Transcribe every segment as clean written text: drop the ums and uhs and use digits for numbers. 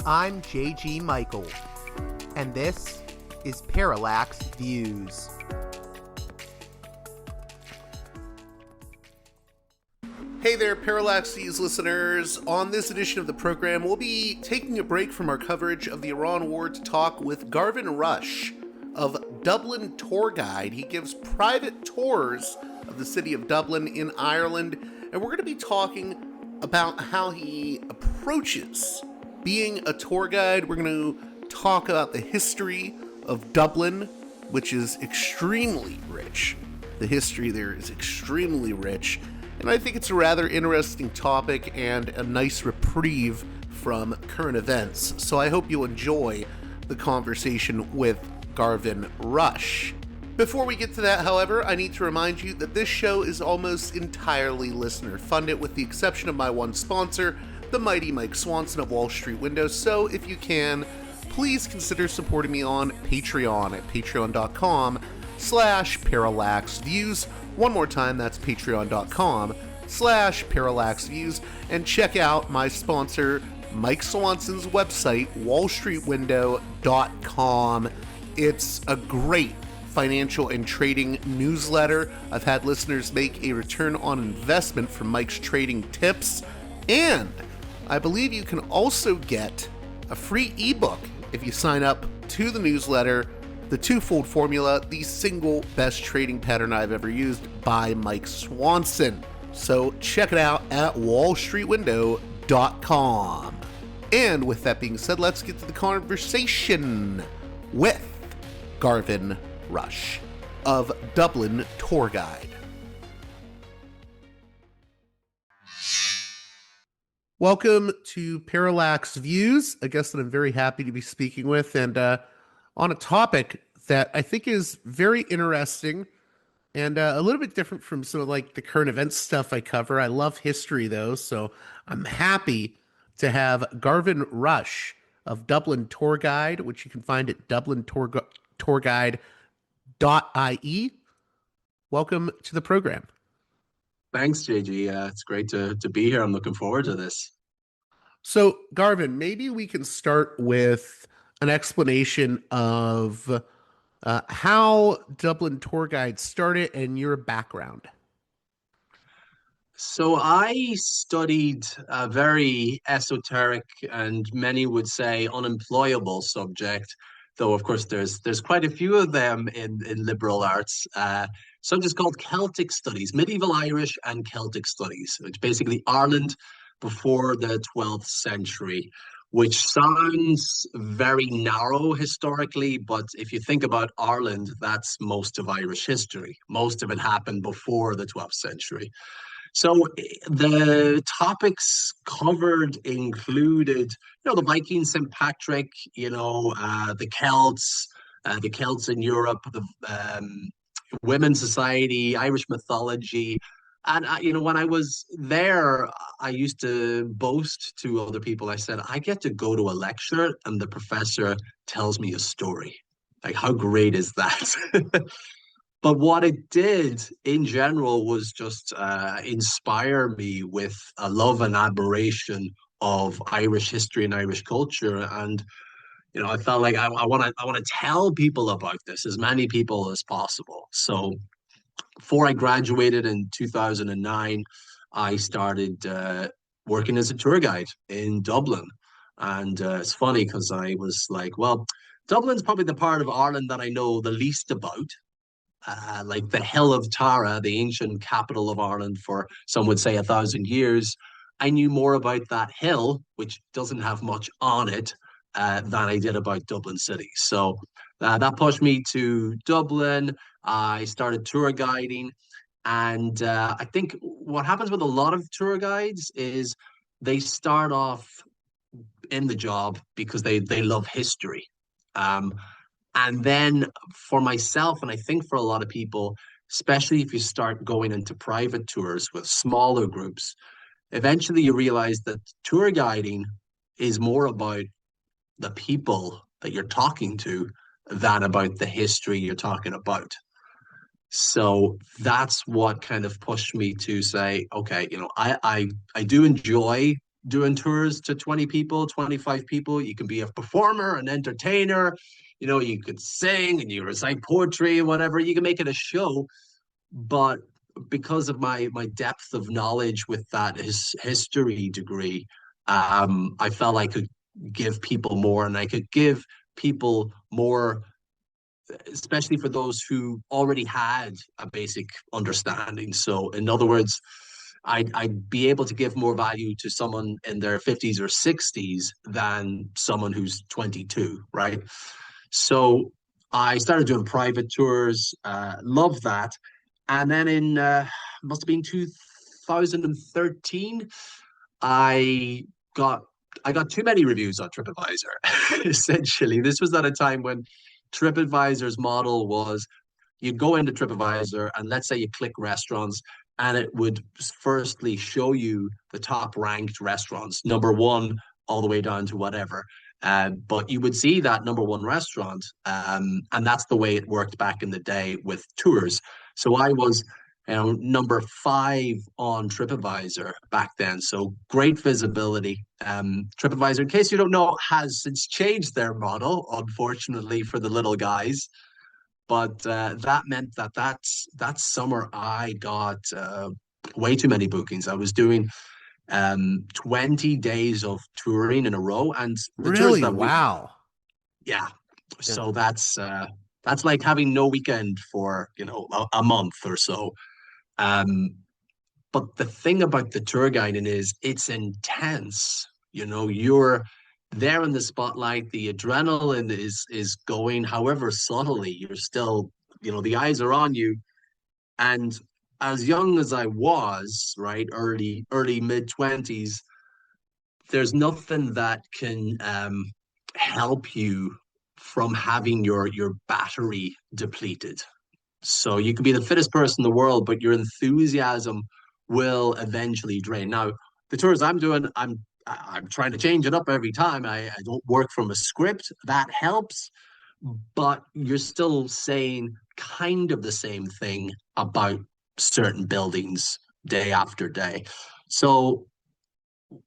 I'm J.G. Michael, and this is Parallax Views. Hey there, Parallax Views listeners. On this edition of the program, we'll be taking a break from our coverage of the Iran War to talk with Garvan Rushe of Dublin Tour Guide. He gives private tours of the city of Dublin in Ireland, and we're going to be talking about how he approaches being a tour guide. We're going to talk about the history of Dublin, which is extremely rich. The history there is extremely rich, and I think it's a rather interesting topic and a nice reprieve from current events. So I hope you'll enjoy the conversation with Garvan Rushe. Before we get to that, however, I need to remind you that this show is almost entirely listener-funded, with the exception of my one sponsor, the mighty Mike Swanson of Wall Street Windows. So if you can, please consider supporting me on Patreon at patreon.com/parallaxviews. One more time, that's patreon.com/parallaxviews. And check out my sponsor, Mike Swanson's website, wallstreetwindow.com. It's a great financial and trading newsletter. I've had listeners make a return on investment from Mike's trading tips, and I believe you can also get a free ebook if you sign up to the newsletter, The Twofold Formula, the single best trading pattern I've ever used, by Mike Swanson. So check it out at wallstreetwindow.com. And with that being said, let's get to the conversation with Garvan Rushe of Dublin Tour Guide. Welcome to Parallax Views, a guest that I'm very happy to be speaking with, and on a topic that I think is very interesting and a little bit different from some of like the current events stuff I cover. I love history though, so I'm happy to have Garvan Rushe of Dublin Tour Guide, which you can find at dublintourguide.ie. Welcome to the program. Thanks, JG. It's great to be here. I'm looking forward to this. So, Garvan, maybe we can start with an explanation of how Dublin Tour Guide started and your background. So I studied a very esoteric and many would say unemployable subject, though of course there's quite a few of them in liberal arts. Subjects called Celtic Studies, Medieval Irish and Celtic Studies, which basically Ireland before the 12th century, which sounds very narrow historically, but if you think about Ireland, that's most of Irish history. Most of it happened before the 12th century. So the topics covered included, the Vikings, St. Patrick, the Celts in Europe, the women's society, Irish mythology. And, when I was there, I used to boast to other people. I said, I get to go to a lecture and the professor tells me a story. Like, how great is that? But what it did in general was just inspire me with a love and admiration of Irish history and Irish culture. And, I felt like I want to tell people about this, as many people as possible. So before I graduated in 2009, I started working as a tour guide in Dublin. And it's funny because I was like, well, Dublin's probably the part of Ireland that I know the least about. Like the Hill of Tara, the ancient capital of Ireland for some would say 1,000 years. I knew more about that hill, which doesn't have much on it, than I did about Dublin City. So that pushed me to Dublin. I started tour guiding. And I think what happens with a lot of tour guides is they start off in the job because they love history. And then for myself, and I think for a lot of people, especially if you start going into private tours with smaller groups, eventually you realize that tour guiding is more about the people that you're talking to than about the history you're talking about. So that's what kind of pushed me to say, okay, I do enjoy doing tours to 20 people, 25 people. You can be a performer, an entertainer, you could sing and you recite poetry and whatever. You can make it a show. But because of my depth of knowledge with that history degree, I felt I could give people more, and I could give people more, especially for those who already had a basic understanding. So, in other words, I'd be able to give more value to someone in their 50s or 60s than someone who's 22, right? So I started doing private tours, love that. And then in must have been 2013, I got I got too many reviews on TripAdvisor. Essentially, this was at a time when TripAdvisor's model was you'd go into TripAdvisor and let's say you click restaurants, and it would firstly show you the top ranked restaurants, number one all the way down to whatever. But you would see that number one restaurant, and that's the way it worked back in the day with tours. So I was, number five on TripAdvisor back then. So great visibility. TripAdvisor, in case you don't know, has since changed their model, unfortunately for the little guys. But that meant that summer I got way too many bookings. I was doing 20 days of touring in a row, and the tours Really? that we Wow. yeah. Yeah. So that's like having no weekend for a month or so. Um, but the thing about the tour guiding is it's intense. You're there in the spotlight, the adrenaline is going, however subtly, you're still, the eyes are on you. And as young as I was, right, early mid 20s, there's nothing that can help you from having your battery depleted. So you could be the fittest person in the world, but your enthusiasm will eventually drain. Now, the tours I'm doing, I'm trying to change it up every time. I don't work from a script. That helps, but you're still saying kind of the same thing about certain buildings day after day. So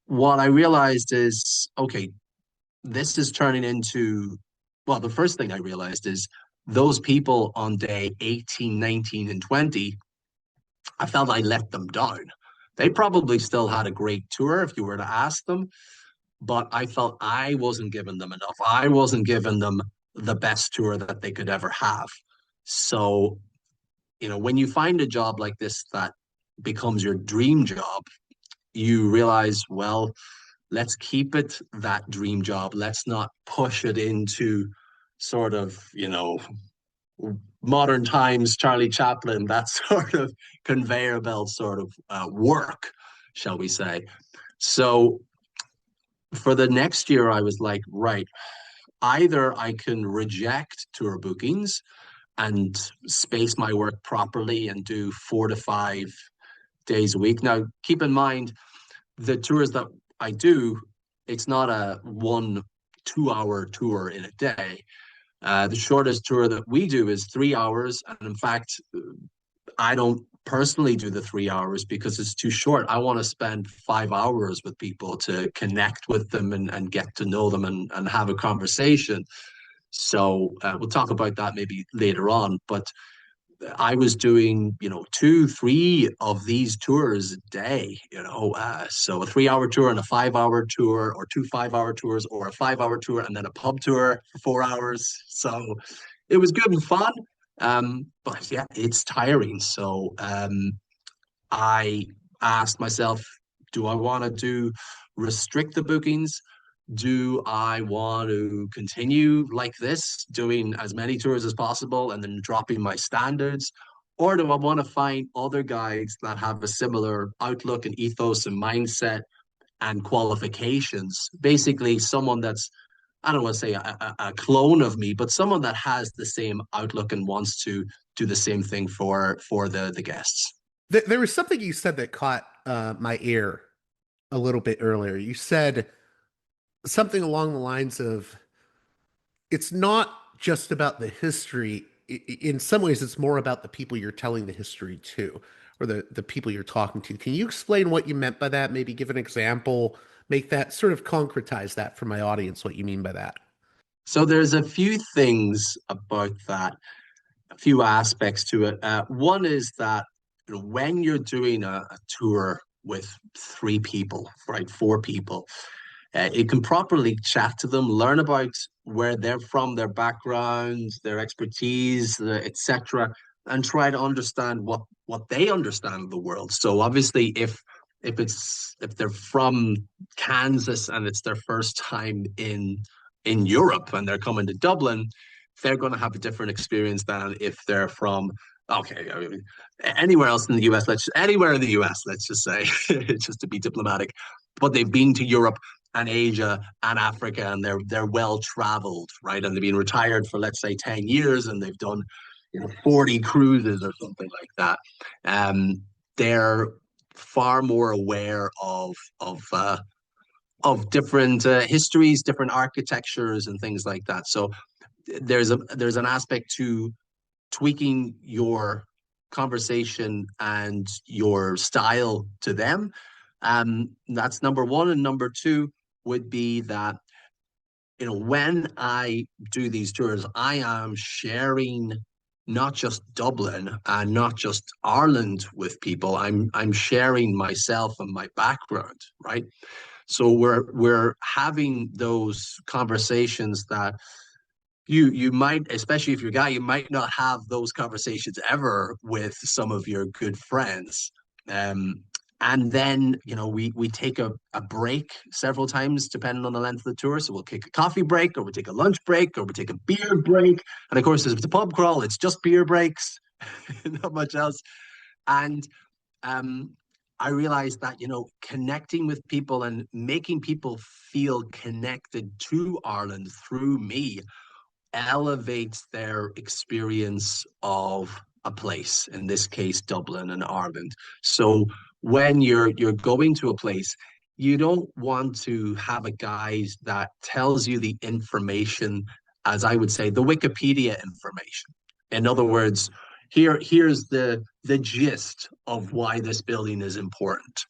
what I realized is, okay, this is turning into, well, the first thing I realized is those people on day 18, 19, and 20, I felt I let them down. They probably still had a great tour if you were to ask them, but I felt I wasn't giving them enough. I wasn't giving them the best tour that they could ever have. So, when you find a job like this that becomes your dream job, you realize, well, let's keep it that dream job. Let's not push it into sort of, modern times, Charlie Chaplin, that sort of conveyor belt sort of work, shall we say. So for the next year, I was like, right, either I can reject tour bookings and space my work properly and do 4 to 5 days a week. Now, keep in mind, the tours that I do, it's not a 1 2 hour tour in a day. The shortest tour that we do is 3 hours. And in fact, I don't personally do the 3 hours because it's too short. I want to spend 5 hours with people to connect with them and get to know them and have a conversation. So we'll talk about that maybe later on. But I was doing, 2, 3 of these tours a day, so a 3 hour tour and a 5 hour tour, or 2 5 hour tours, or a 5 hour tour and then a pub tour for 4 hours. So it was good and fun. But yeah, it's tiring. So I asked myself, do I want to restrict the bookings? Do I want to continue like this, doing as many tours as possible and then dropping my standards? Or do I want to find other guides that have a similar outlook and ethos and mindset and qualifications? Basically, someone that's, I don't want to say a clone of me, but someone that has the same outlook and wants to do the same thing for the guests. There was something you said that caught my ear a little bit earlier. You said something along the lines of it's not just about the history. In some ways, it's more about the people you're telling the history to, or the people you're talking to. Can you explain what you meant by that? Maybe give an example make that sort of concretize that for my audience, what you mean by that. So there's a few things about that, a few aspects to it. One is that when you're doing a tour with three people, right, four people, you can properly chat to them, learn about where they're from, their backgrounds, their expertise, etc., and try to understand what they understand of the world. So obviously, if they're from Kansas and it's their first time in Europe and they're coming to Dublin, they're going to have a different experience than if they're from okay, I mean, anywhere else in the US, anywhere in the US, let's just say, just to be diplomatic. But they've been to Europe and Asia and Africa, and they're well traveled, right? And they've been retired for let's say 10 years, and they've done 40 cruises or something like that. They're far more aware of different histories, different architectures, and things like that. So there's an aspect to tweaking your conversation and your style to them. That's number one. And number two would be that, when I do these tours, I am sharing not just Dublin and not just Ireland with people. I'm sharing myself and my background, right? So we're having those conversations that you might, especially if you're a guy, you might not have those conversations ever with some of your good friends. Um, and then, we take a break several times depending on the length of the tour. So we'll take a coffee break, or we'll take a lunch break, or we'll take a beer break. And of course, if it's a pub crawl, it's just beer breaks, not much else. And I realized that, connecting with people and making people feel connected to Ireland through me elevates their experience of a place, in this case Dublin and Ireland. So when you're going to a place, you don't want to have a guide that tells you the information, as I would say, the Wikipedia information. In other words, here's the gist of why this building is important,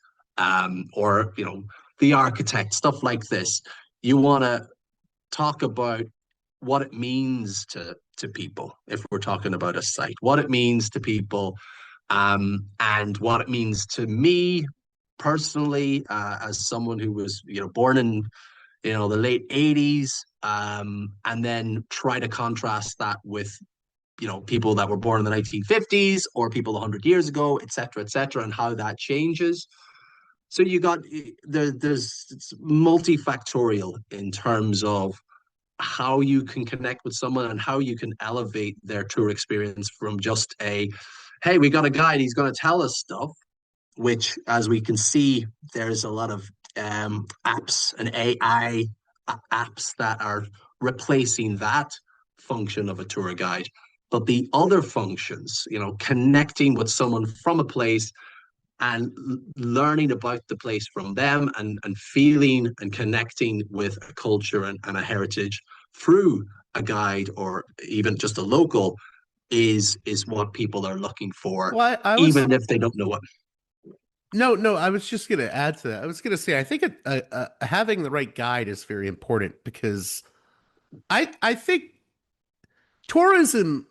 or the architect, stuff like this. You want to talk about what it means to people if we're talking about a site, what it means to people, and what it means to me personally, as someone who was born in the late 80s, and then try to contrast that with people that were born in the 1950s or people 100 years ago, etc., etc., and how that changes. So you got there's it's multifactorial in terms of how you can connect with someone and how you can elevate their tour experience from just hey, we got a guide, he's going to tell us stuff, which, as we can see, there's a lot of apps and AI apps that are replacing that function of a tour guide. But the other functions, connecting with someone from a place and learning about the place from them, and feeling and connecting with a culture and a heritage through a guide or even just a local is what people are looking for, Well, I was even if they don't know what. no, no. I was just going to add to that. I was going to say I think having the right guide is very important because I think tourism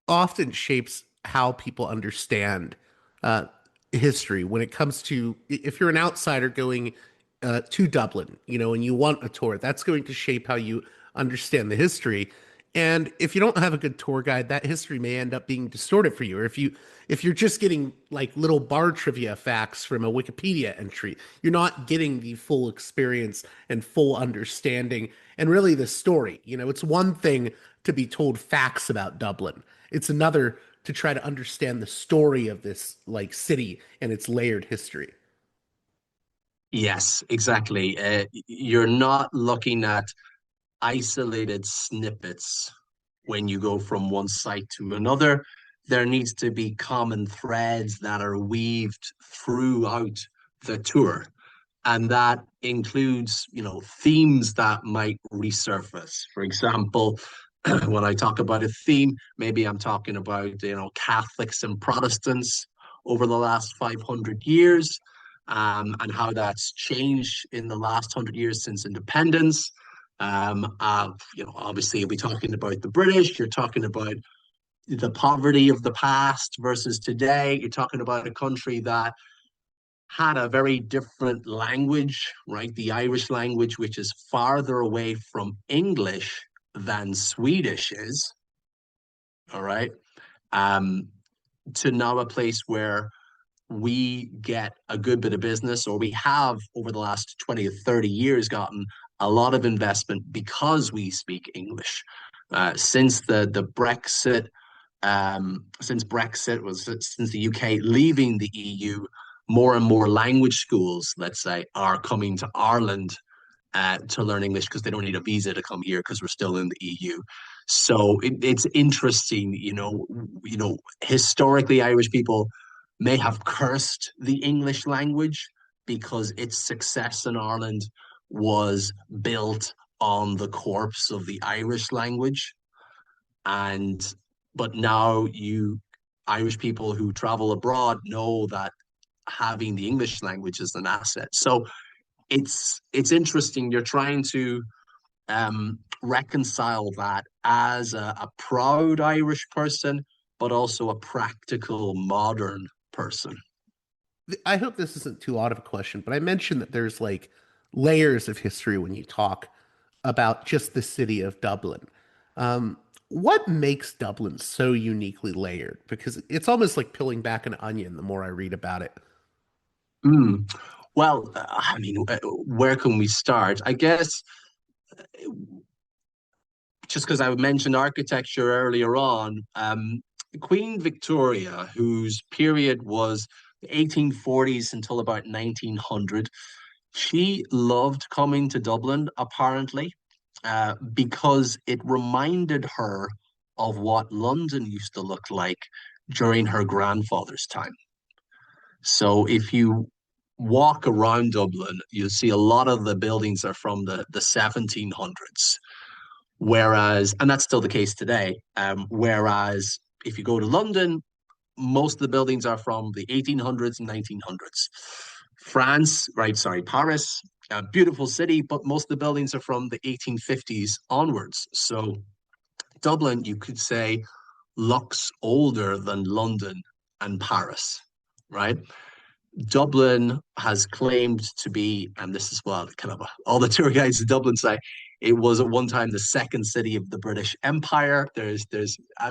often shapes how people understand uh, history when it comes to if you're an outsider going to Dublin, and you want a tour, that's going to shape how you understand the history. And if you don't have a good tour guide, that history may end up being distorted for you. Or if you're just getting like little bar trivia facts from a Wikipedia entry, you're not getting the full experience and full understanding and really the story. It's one thing to be told facts about Dublin. It's another to try to understand the story of this like city and its layered history. Yes, exactly. You're not looking at isolated snippets when you go from one site to another. There needs to be common threads that are weaved throughout the tour. And that includes, themes that might resurface. For example, when I talk about a theme, maybe I'm talking about, Catholics and Protestants over the last 500 years. and how that's changed in the last 100 years since independence. Obviously, you'll be talking about the British. You're talking about the poverty of the past versus today. You're talking about a country that had a very different language, right? The Irish language, which is farther away from English than Swedish is, all right? Um, to now a place where we get a good bit of business, or we have over the last 20 or 30 years gotten a lot of investment because we speak English. Since the Brexit, since Brexit was since the UK leaving the EU, more and more language schools, let's say, are coming to Ireland to learn English because they don't need a visa to come here because we're still in the EU. So it's interesting, historically Irish people may have cursed the English language because its success in Ireland was built on the corpse of the Irish language. And but now you Irish people who travel abroad know that having the English language is an asset. So it's interesting. You're trying to reconcile that as a proud Irish person, but also a practical modern person. I hope this isn't too odd of a question, but I mentioned that there's like layers of history when you talk about just the city of Dublin. What makes Dublin so uniquely layered? Because it's almost like peeling back an onion the more I read about it. Mm. Well, I mean, where can we start? I guess just because I mentioned architecture earlier on, Queen Victoria, whose period was the 1840s until about 1900, she loved coming to Dublin, apparently, because it reminded her of what London used to look like during her grandfather's time. So if you walk around Dublin, you'll see a lot of the buildings are from the 1700s. Whereas, and that's still the case today. Whereas if you go to London, most of the buildings are from the 1800s and 1900s. France, right, sorry, Paris, a beautiful city, but most of the buildings are from the 1850s onwards. So Dublin, you could say, looks older than London and Paris, right? Dublin has claimed to be, and this is what kind of all the tour guides in Dublin say, it was at one time the second city of the British Empire. There's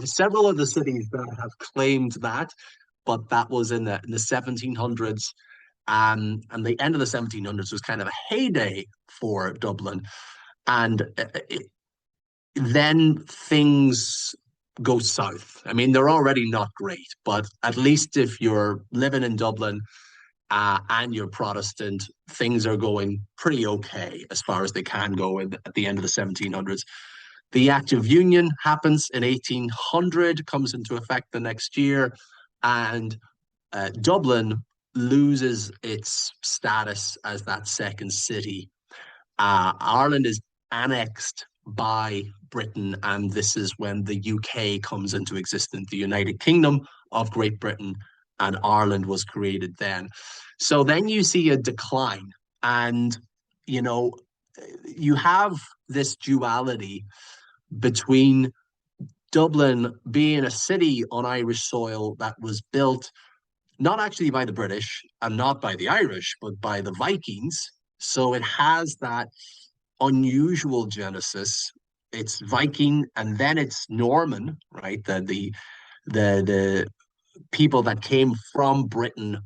several of the cities that have claimed that, but that was in the 1700s, and the end of the 1700s was kind of a heyday for Dublin, and then things go south. I mean, they're already not great, but at least if you're living in Dublin and you're Protestant, things are going pretty okay as far as they can go at the end of the 1700s. The Act of Union happens in 1800, comes into effect the next year, and Dublin loses its status as that second city. Ireland is annexed by Britain, and this is when the UK comes into existence. The United Kingdom of Great Britain and Ireland was created then. So then you see a decline, and you know, you have this duality between Dublin being a city on Irish soil that was built not actually by the British and not by the Irish, but by the Vikings. So it has that unusual genesis. It's Viking and then it's Norman, right? The people that came from Britain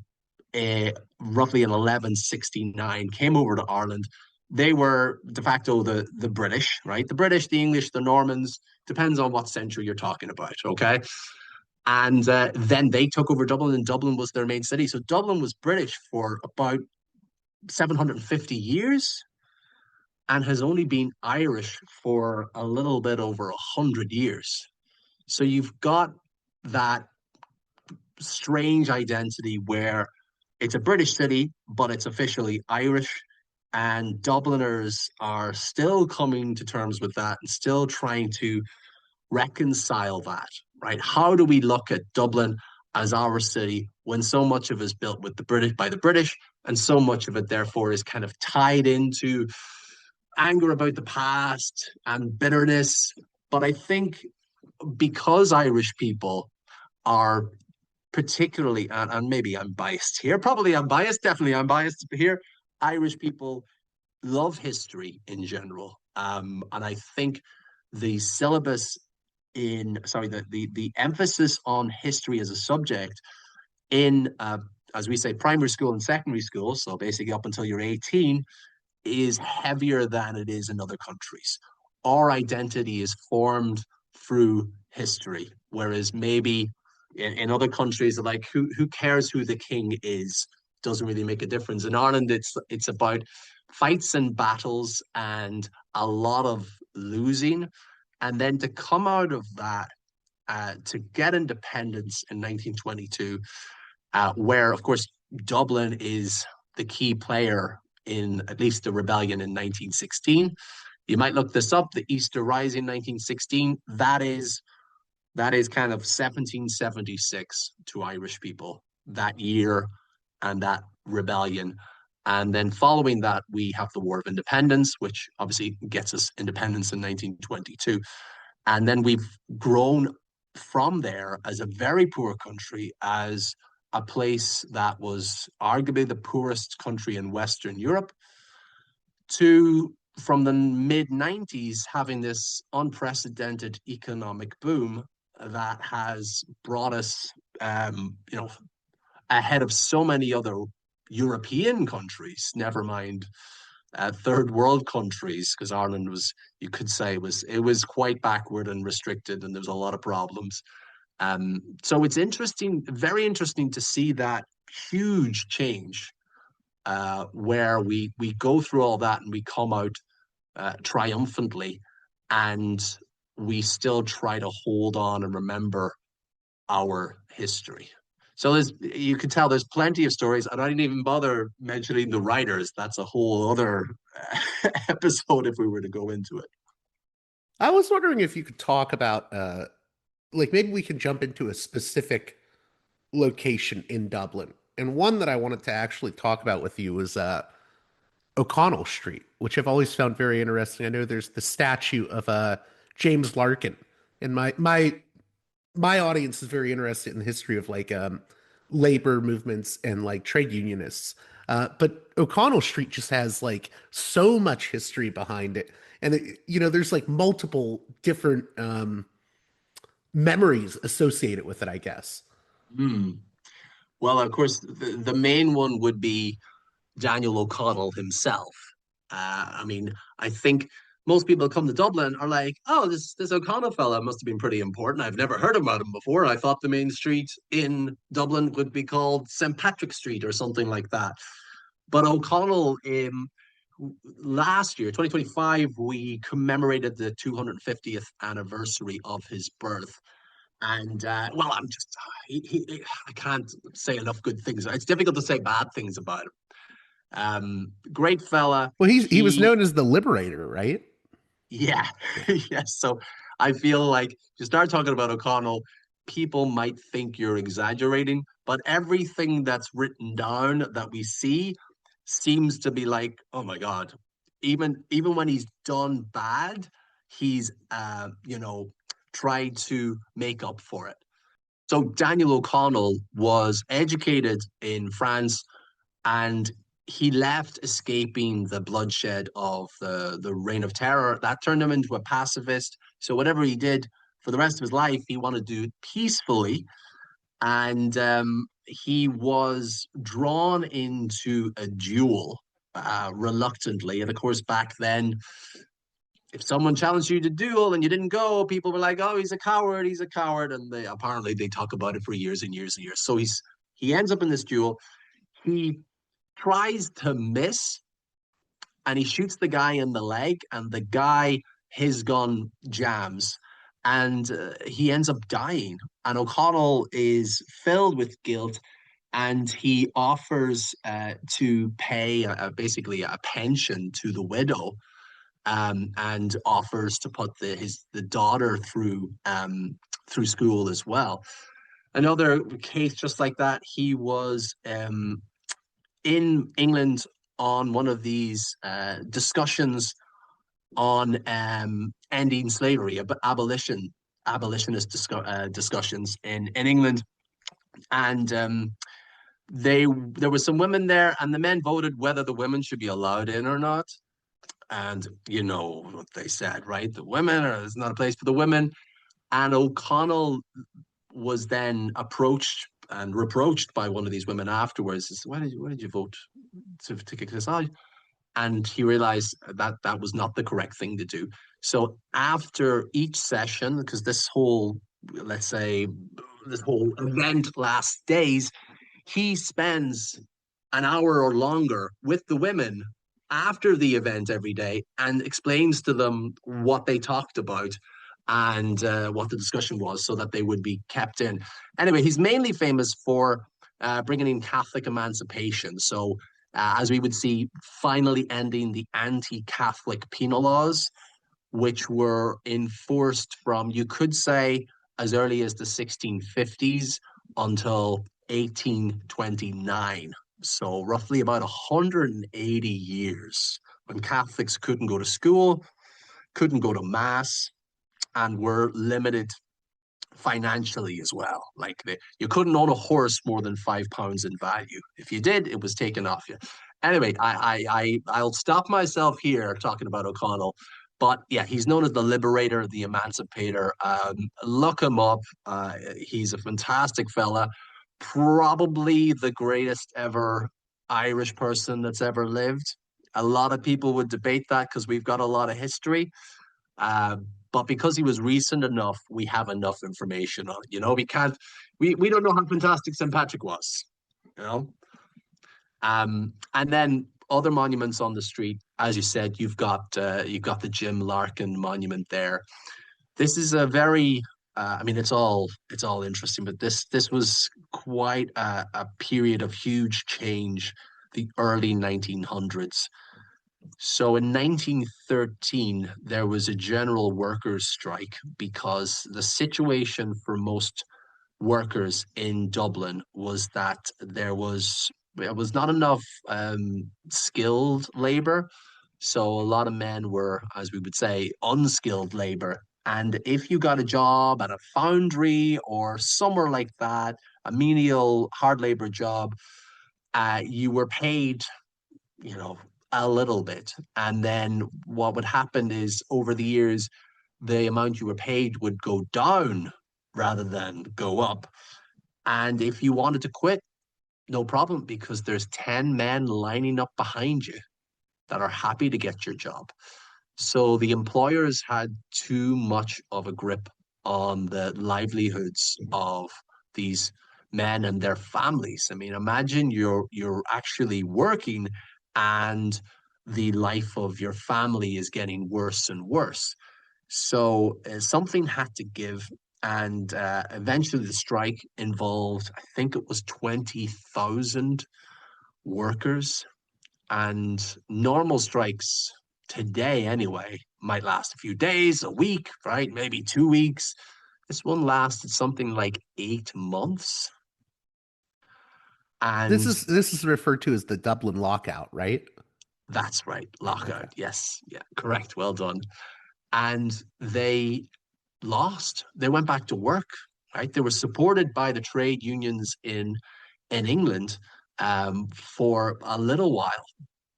roughly in 1169 came over to Ireland. They were de facto the British, right? The British, the English, the Normans, depends on what century you're talking about, okay? And then they took over Dublin, and Dublin was their main city. So Dublin was British for about 750 years and has only been Irish for a little bit over 100 years. So you've got that strange identity where it's a British city, but it's officially Irish. And Dubliners are still coming to terms with that and still trying to reconcile that, right? How do we look at Dublin as our city when so much of it is built with the British by the British, and so much of it therefore is kind of tied into anger about the past and bitterness. But I think because Irish people are particularly, and maybe I'm biased here, probably I'm biased, definitely I'm biased here. Irish people love history in general. And I think the syllabus in, sorry, the emphasis on history as a subject in, as we say, primary school and secondary school, so basically up until you're 18, is heavier than it is in other countries. Our identity is formed through history, whereas maybe in other countries, like who cares who the king is doesn't really make a difference. In Ireland, it's about fights and battles and a lot of losing, and then to come out of that, to get independence in 1922, where of course Dublin is the key player in at least the rebellion in 1916. You might look this up, the Easter Rising 1916. That is kind of 1776 to Irish people that year and that rebellion. And then following that, we have the War of Independence, which obviously gets us independence in 1922. And then we've grown from there as a very poor country, as a place that was arguably the poorest country in Western Europe, to from the mid 90s having this unprecedented economic boom that has brought us, ahead of so many other European countries, never mind third world countries, because Ireland was, you could say, it was quite backward and restricted, and there was a lot of problems. So it's interesting, very interesting to see that huge change, where we go through all that and we come out triumphantly, and we still try to hold on and remember our history. So you can tell there's plenty of stories, and I didn't even bother mentioning the writers. That's a whole other episode if we were to go into it. I was wondering if you could talk about, like maybe we can jump into a specific location in Dublin. And one that I wanted to actually talk about with you was O'Connell Street, which I've always found very interesting. I know there's the statue of James Larkin, and my audience is very interested in the history of like labor movements and like trade unionists. But O'Connell Street just has like so much history behind it, and there's like multiple different memories associated with it, I guess. Hmm. Well, of course, the main one would be Daniel O'Connell himself. I mean, I think most people come to Dublin are like, oh, this O'Connell fella must have been pretty important. I've never heard about him before. I thought the main street in Dublin would be called St. Patrick's Street or something like that. But O'Connell, last year, 2025, we commemorated the 250th anniversary of his birth. And well, I can't say enough good things. It's difficult to say bad things about him. Great fella. Well, he was known as the Liberator, right? Yeah, yes. So I feel like you start talking about O'Connell, people might think you're exaggerating, but everything that's written down that we see seems to be like, oh my God, even when he's done bad, he's tried to make up for it. So Daniel O'Connell was educated in France, and he left escaping the bloodshed of the Reign of Terror. That turned him into a pacifist. So whatever he did for the rest of his life, he wanted to do it peacefully. And he was drawn into a duel reluctantly. And of course, back then, if someone challenged you to duel and you didn't go, people were like, "Oh, he's a coward. He's a coward." And apparently they talk about it for years and years and years. So he ends up in this duel. He tries to miss, and he shoots the guy in the leg, and the guy, his gun jams, and he ends up dying. And O'Connell is filled with guilt, and he offers to pay basically a pension to the widow, and offers to put the daughter through school as well. Another case just like that, he was in England on one of these discussions on ending slavery, abolitionist discussions in England, and there were some women there, and the men voted whether the women should be allowed in or not. And you know what they said, right? The women, or there's not a place for the women. And O'Connell was then approached and reproached by one of these women afterwards. He said, why did you vote to kick this out? And he realized that that was not the correct thing to do. So after each session, because let's say, this whole event lasts days, he spends an hour or longer with the women after the event every day and explains to them what they talked about and what the discussion was so that they would be kept in. Anyway, he's mainly famous for bringing in Catholic emancipation. So, as we would see, finally ending the anti Catholic penal laws, which were enforced from, you could say, as early as the 1650s until 1829. So, roughly about 180 years when Catholics couldn't go to school, couldn't go to Mass, and were limited financially as well. Like you couldn't own a horse more than £5 in value. If you did, it was taken off you. Anyway, I'll stop myself here talking about O'Connell. But yeah, he's known as the liberator, the emancipator. Look him up. He's a fantastic fella. Probably the greatest ever Irish person that's ever lived. A lot of people would debate that because we've got a lot of history. Uh, but because he was recent enough, we have enough information on it. We don't know how fantastic St. Patrick was, you know? And then other monuments on the street, as you said, you've got the Jim Larkin monument there. This is a very, I mean, it's all interesting, but this was quite a period of huge change, the early 1900s. So in 1913, there was a general workers' strike because the situation for most workers in Dublin was that there was not enough skilled labor. So a lot of men were, as we would say, unskilled labor. And if you got a job at a foundry or somewhere like that, a menial hard labor job, you were paid, you know, a little bit. And then what would happen is over the years, the amount you were paid would go down rather than go up. And if you wanted to quit, no problem, because there's 10 men lining up behind you that are happy to get your job. So the employers had too much of a grip on the livelihoods of these men and their families. I mean, imagine you're actually working and the life of your family is getting worse and worse. So something had to give, and eventually the strike involved, I think it was 20,000 workers, and normal strikes today, anyway, might last a few days, a week, right? Maybe 2 weeks. This one lasted something like 8 months. This And is this is referred to as the Dublin lockout, right? that's right, Okay. lockout. Yes, yeah, correct. Well done. And they lost. They went back to work, right? They were supported by the trade unions in England for a little while,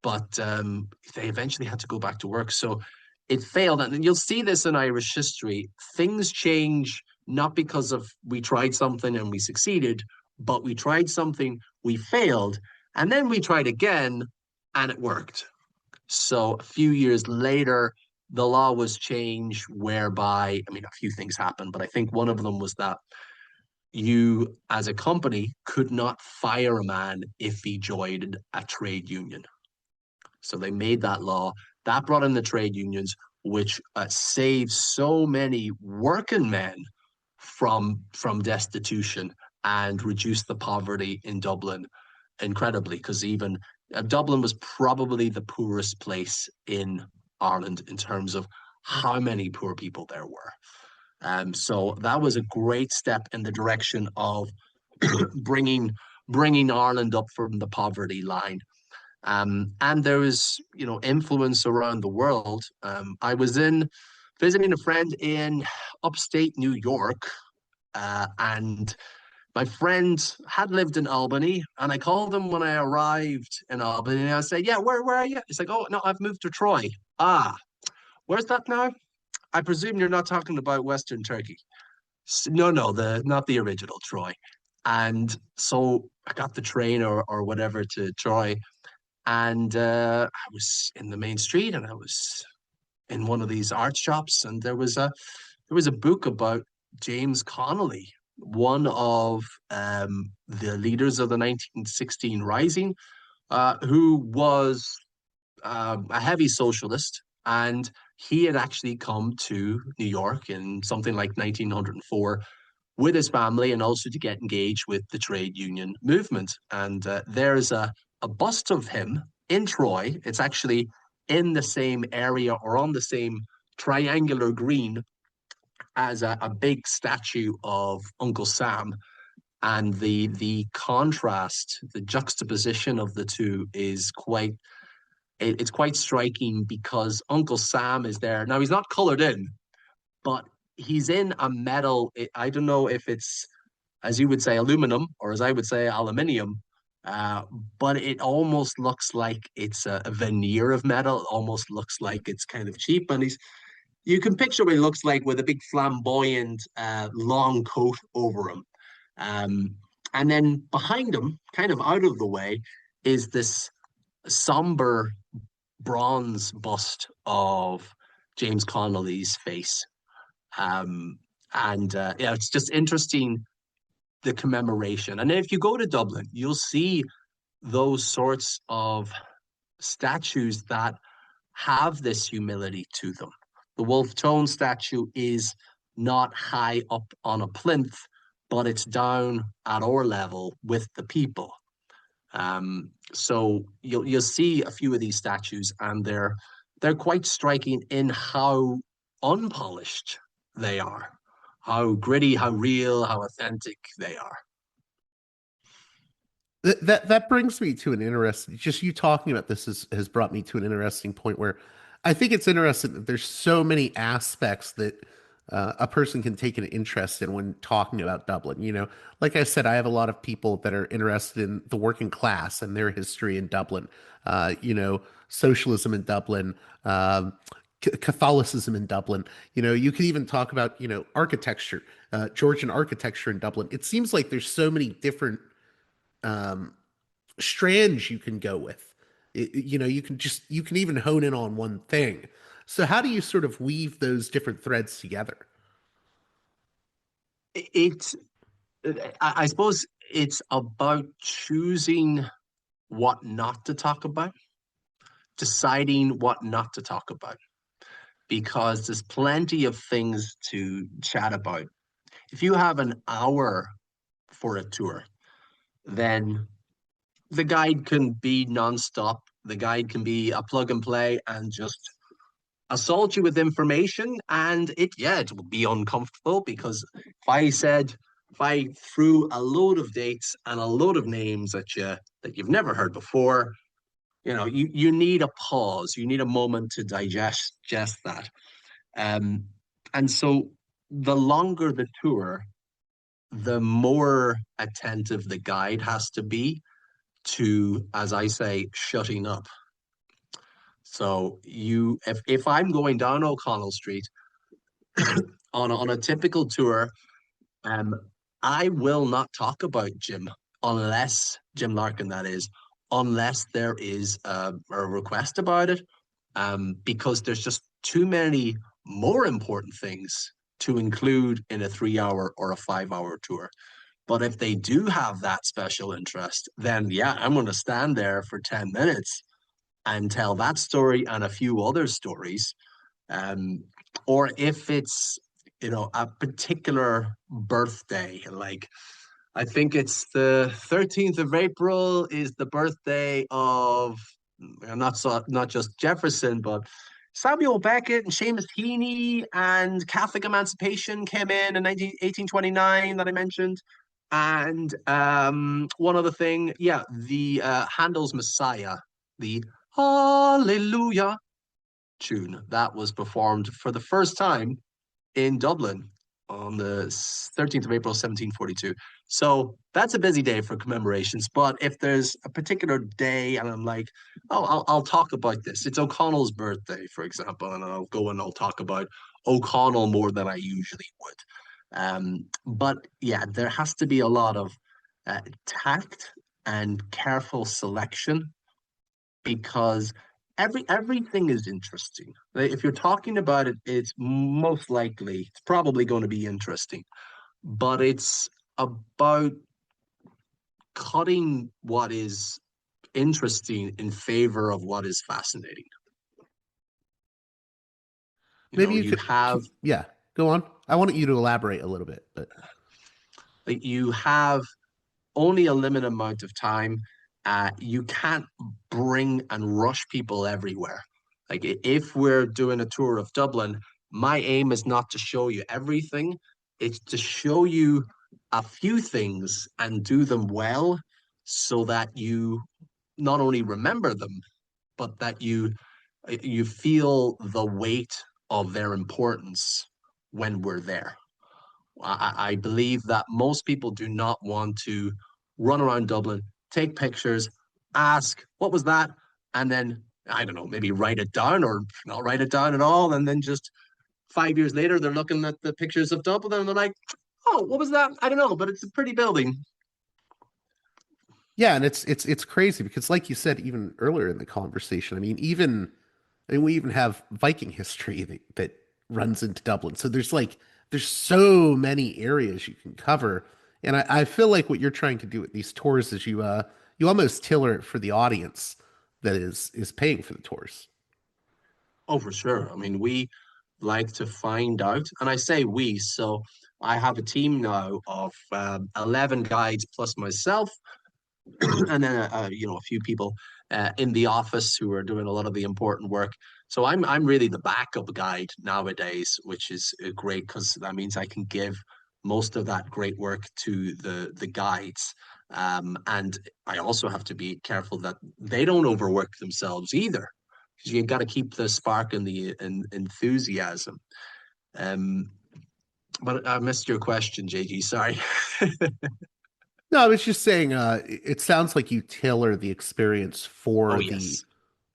but they eventually had to go back to work. So it failed. And you'll see this in Irish history. Things change not because of we tried something and we succeeded, but we tried something, we failed, and then we tried again and it worked. So a few years later, the law was changed whereby, I mean, a few things happened, but I think one of them was that you, as a company, could not fire a man if he joined a trade union. So they made that law. That brought in the trade unions, which saved so many working men from destitution and reduced the poverty in Dublin incredibly. Because even Dublin was probably the poorest place in Ireland in terms of how many poor people there were. So that was a great step in the direction of bringing bringing Ireland up from the poverty line. And there was, influence around the world. I was in visiting a friend in upstate New York, and my friend had lived in Albany, and I called him when I arrived in Albany, and I said, "Yeah, where are you?" He's like, "Oh, no, I've moved to Troy." Ah, where's that now? I presume you're not talking about Western Turkey. No, no, the not the original Troy. And so I got the train or whatever to Troy, and I was in the main street, and I was in one of these art shops, and there was a book about James Connolly, one of the leaders of the 1916 Rising, who was a heavy socialist, and he had actually come to New York in something like 1904 with his family and also to get engaged with the trade union movement. And there's a bust of him in Troy. It's actually in the same area or on the same triangular green as a big statue of Uncle Sam. And the contrast, the juxtaposition of the two is it's quite striking because Uncle Sam is there. Now he's not colored in, but he's in a metal. I don't know if it's, as you would say, aluminum, or as I would say, aluminium. Uh, but it almost looks like it's a veneer of metal. It almost looks like it's kind of cheap. And you can picture what he looks like with a big flamboyant long coat over him. Um, and then behind him, kind of out of the way, is this somber bronze bust of James Connolly's face. Um, and yeah, it's just interesting, the commemoration. And if you go to Dublin, you'll see those sorts of statues that have this humility to them. The Wolf Tone statue is not high up on a plinth, but it's down at our level with the people. So you'll see a few of these statues, and they're quite striking in how unpolished they are, how gritty, how real, how authentic they are. That brings me to an interesting, just you talking about this has brought me to an interesting point where I think it's interesting that there's so many aspects that a person can take an interest in when talking about Dublin. Like I said, I have a lot of people that are interested in the working class and their history in Dublin, socialism in Dublin, Catholicism in Dublin. You could even talk about, architecture, Georgian architecture in Dublin. It seems like there's so many different um, strands you can go with. You can even hone in on one thing. So how do you sort of weave those different threads together? It, I suppose it's about choosing what not to talk about, deciding what not to talk about, because there's plenty of things to chat about. If you have an hour for a tour, then the guide can be nonstop. The guide can be a plug and play and just assault you with information. And it will be uncomfortable because if I threw a load of dates and a load of names at you that you've never heard before, you need a pause. You need a moment to digest just that. Um, and so the longer the tour, the more attentive the guide has to be to, as I say, shutting up. So if I'm going down O'Connell Street on a typical tour, um, I will not talk about unless Jim Larkin, that is, unless there is a request about it, because there's just too many more important things to include in a 3 hour or a 5 hour tour. But if they do have that special interest, then yeah, I'm going to stand there for 10 minutes and tell that story and a few other stories. Um, or if it's, a particular birthday, like I think it's the 13th of April is the birthday of not just Jefferson, but Samuel Beckett and Seamus Heaney and Catholic emancipation came in 1829 that I mentioned. And one other thing, yeah, the Handel's Messiah, the Hallelujah tune that was performed for the first time in Dublin on the 13th of April, 1742. So that's a busy day for commemorations. But if there's a particular day and I'm like, oh, I'll talk about this. It's O'Connell's birthday, for example, and I'll go and I'll talk about O'Connell more than I usually would. But yeah, there has to be a lot of tact and careful selection because everything is interesting. Like, if you're talking about it, it's most likely it's probably going to be interesting, but it's about cutting what is interesting in favor of what is fascinating. Maybe you You have yeah, go on. I wanted you to elaborate a little bit, but like you have only a limited amount of time. You can't bring and rush people everywhere. Like if we're doing a tour of Dublin, my aim is not to show you everything. It's to show you a few things and do them well so that you not only remember them, but that you feel the weight of their importance when we're there. I believe that most people do not want to run around Dublin, take pictures, ask, what was that? And then, I don't know, maybe write it down or not write it down at all. And then just 5 years later, they're looking at the pictures of Dublin and they're like, oh, what was that? I don't know, but it's a pretty building. yeah, and it's crazy because, like you said, even earlier in the conversation, I mean, we even have Viking history that runs into Dublin. So there's so many areas you can cover, and I feel like what you're trying to do with these tours is you almost tailor it for the audience that is paying for the tours. Oh, for sure. I mean, we like to find out, and I say we, so I have a team now of 11 guides plus myself and then a few people in the office who are doing a lot of the important work. So I'm really the backup guide nowadays, which is great because that means I can give most of that great work to the guides. And I also have to be careful that they don't overwork themselves either, because you got to keep the spark and the enthusiasm. Um, but I missed your question, JG. Sorry. No, I was just saying, it sounds like you tailor the experience Oh for the, yes.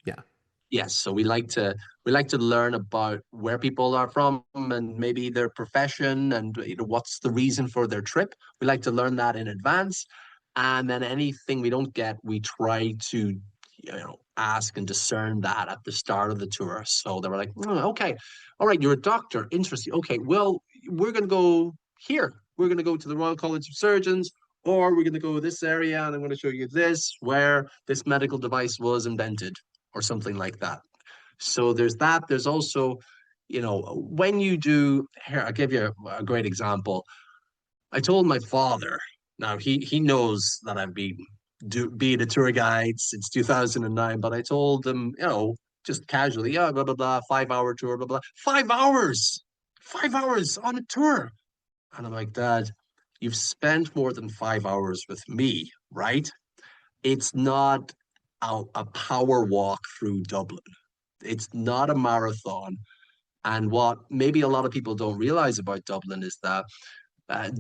yeah. Yes, so we like to learn about where people are from and maybe their profession and what's the reason for their trip. We like to learn that in advance, and then anything we don't get, we try to ask and discern that at the start of the tour. So they were like, "Oh, okay, all right, you're a doctor, interesting. Okay, well, we're gonna go here. We're gonna go to the Royal College of Surgeons." Or we're going to go to this area and I'm going to show you this, where this medical device was invented or something like that. So there's that. There's also, when you do here, I'll give you a great example. I told my father, now he knows that I've been being a tour guide since 2009, but I told him, just casually, yeah, blah, blah, blah, 5 hour tour, blah, blah. 5 hours, 5 hours on a tour. And I'm like, Dad, you've spent more than 5 hours with me, right? It's not a power walk through Dublin. It's not a marathon. And what maybe a lot of people don't realize about Dublin is that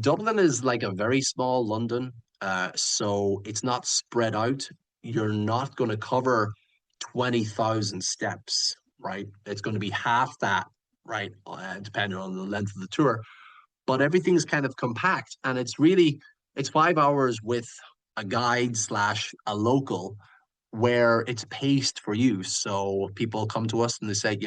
Dublin is like a very small London. So it's not spread out. You're not going to cover 20,000 steps, right? It's going to be half that, right? Depending on the length of the tour. But everything's kind of compact. And it's 5 hours with a guide slash a local where it's paced for you. So people come to us and they say,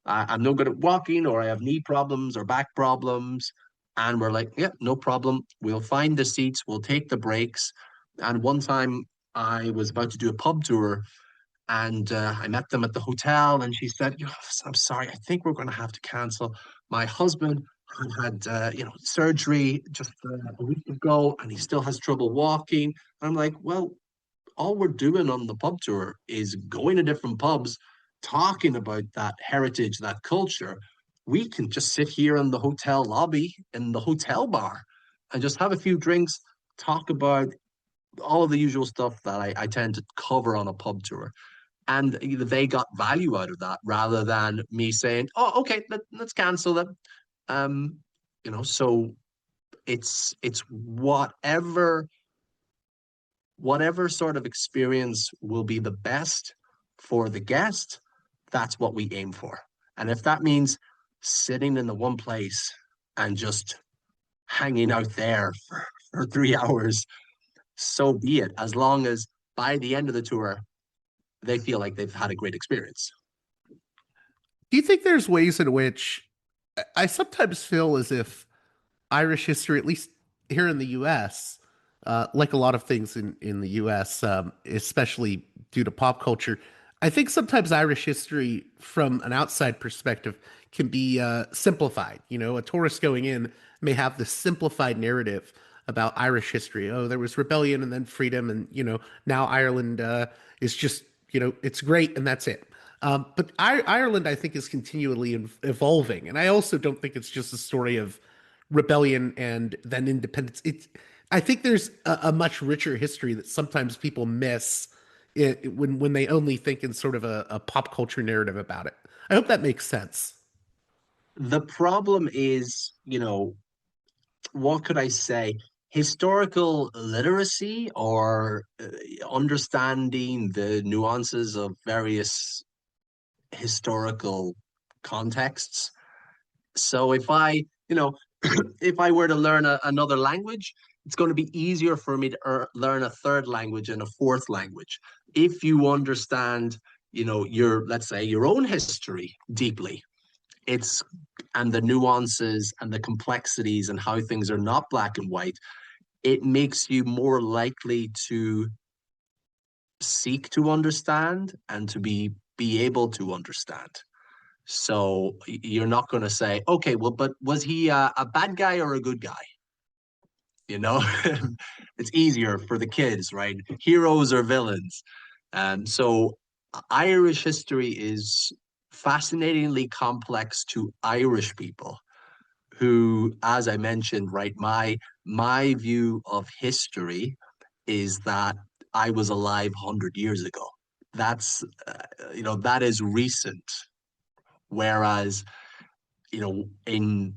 I'm no good at walking, or I have knee problems or back problems. And we're like, yeah, no problem. We'll find the seats, we'll take the breaks. And one time I was about to do a pub tour and I met them at the hotel and she said, I'm sorry, I think we're going to have to cancel. My husband had surgery just a week ago and he still has trouble walking. I'm like, well, all we're doing on the pub tour is going to different pubs, talking about that heritage, that culture, we can just sit here in the hotel lobby, in the hotel bar, and just have a few drinks, talk about all of the usual stuff that I tend to cover on a pub tour. And they got value out of that rather than me saying, "Oh, okay, let's cancel them." Um, so it's whatever sort of experience will be the best for the guest, that's what we aim for. And if that means sitting in the one place and just hanging out there for 3 hours, so be it, as long as by the end of the tour, they feel like they've had a great experience. Do you think there's ways in which I sometimes feel as if Irish history, at least here in the U.S., like a lot of things in the U.S., especially due to pop culture, I think sometimes Irish history, from an outside perspective, can be simplified. You know, a tourist going in may have this simplified narrative about Irish history. Oh, there was rebellion and then freedom, and now Ireland is just it's great and that's it. But Ireland, I think, is continually evolving, and I also don't think it's just a story of rebellion and then independence. I think there's a much richer history that sometimes people miss when they only think in sort of a pop culture narrative about it. I hope that makes sense. The problem is, what could I say? Historical literacy or understanding the nuances of various historical contexts. So if if I were to learn another language, it's going to be easier for me to learn a third language and a fourth language. If you understand, let's say your own history deeply, it's and the nuances and the complexities and how things are not black and white, it makes you more likely to seek to understand and to be able to understand. So you're not going to say, okay, well, but was he a bad guy or a good guy? You know, it's easier for the kids, right? Heroes or villains. So Irish history is fascinatingly complex to Irish people who, as I mentioned, right, my view of history is that I was alive 100 years ago. That's that is recent. Whereas in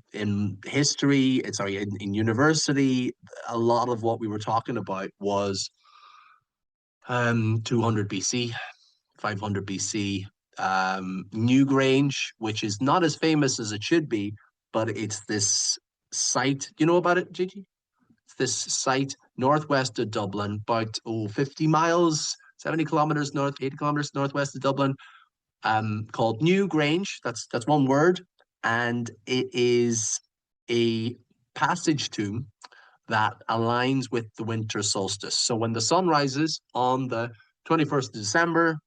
history, sorry, in university, a lot of what we were talking about was 200 BC, 500 BC. Newgrange, which is not as famous as it should be, but it's this site. You know about it, Gigi? It's this site northwest of Dublin, about 50 miles, 70 kilometers north, 80 kilometers northwest of Dublin, called Newgrange. That's one word, and it is a passage tomb that aligns with the winter solstice. So when the sun rises on the 21st of December,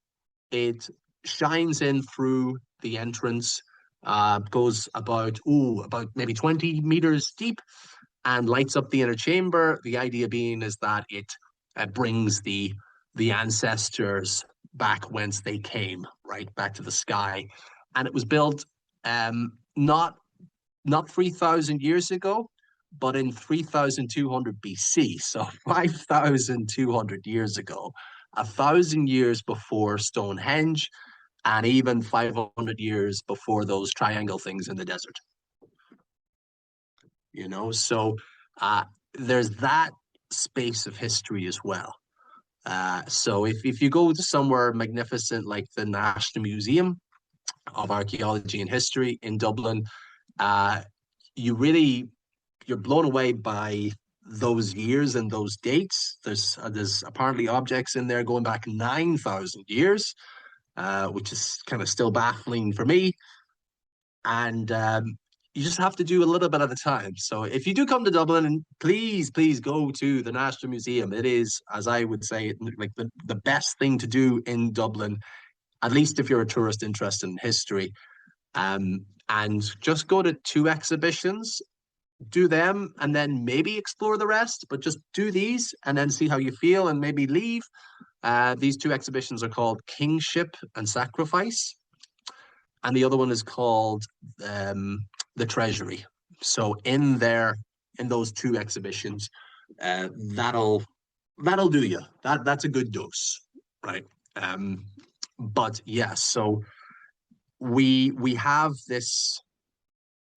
it shines in through the entrance, goes about maybe 20 meters deep, and lights up the inner chamber. The idea being is that it brings the ancestors back whence they came, right back to the sky, and it was built not 3,000 years ago, but in 3,200 BC, so 5,200 years ago, 1,000 years before Stonehenge, and even 500 years before those triangle things in the desert. So uh, there's that space of history as well. So if you go to somewhere magnificent like the National Museum of Archaeology and History in Dublin, uh, you're blown away by those years and those dates. There's apparently objects in there going back 9,000 years, which is kind of still baffling for me. And you just have to do a little bit at a time. So if you do come to Dublin, please go to the National Museum. It is, as I would say, like the best thing to do in Dublin, at least if you're a tourist interested in history. And just go to two exhibitions, do them, and then maybe explore the rest. But just do these and then see how you feel and maybe leave. These two exhibitions are called Kingship and Sacrifice. and the other one is called the Treasury. So in there, in those two exhibitions, uh, that'll that'll do you. That's a good dose, right? Um, but yes, so we have this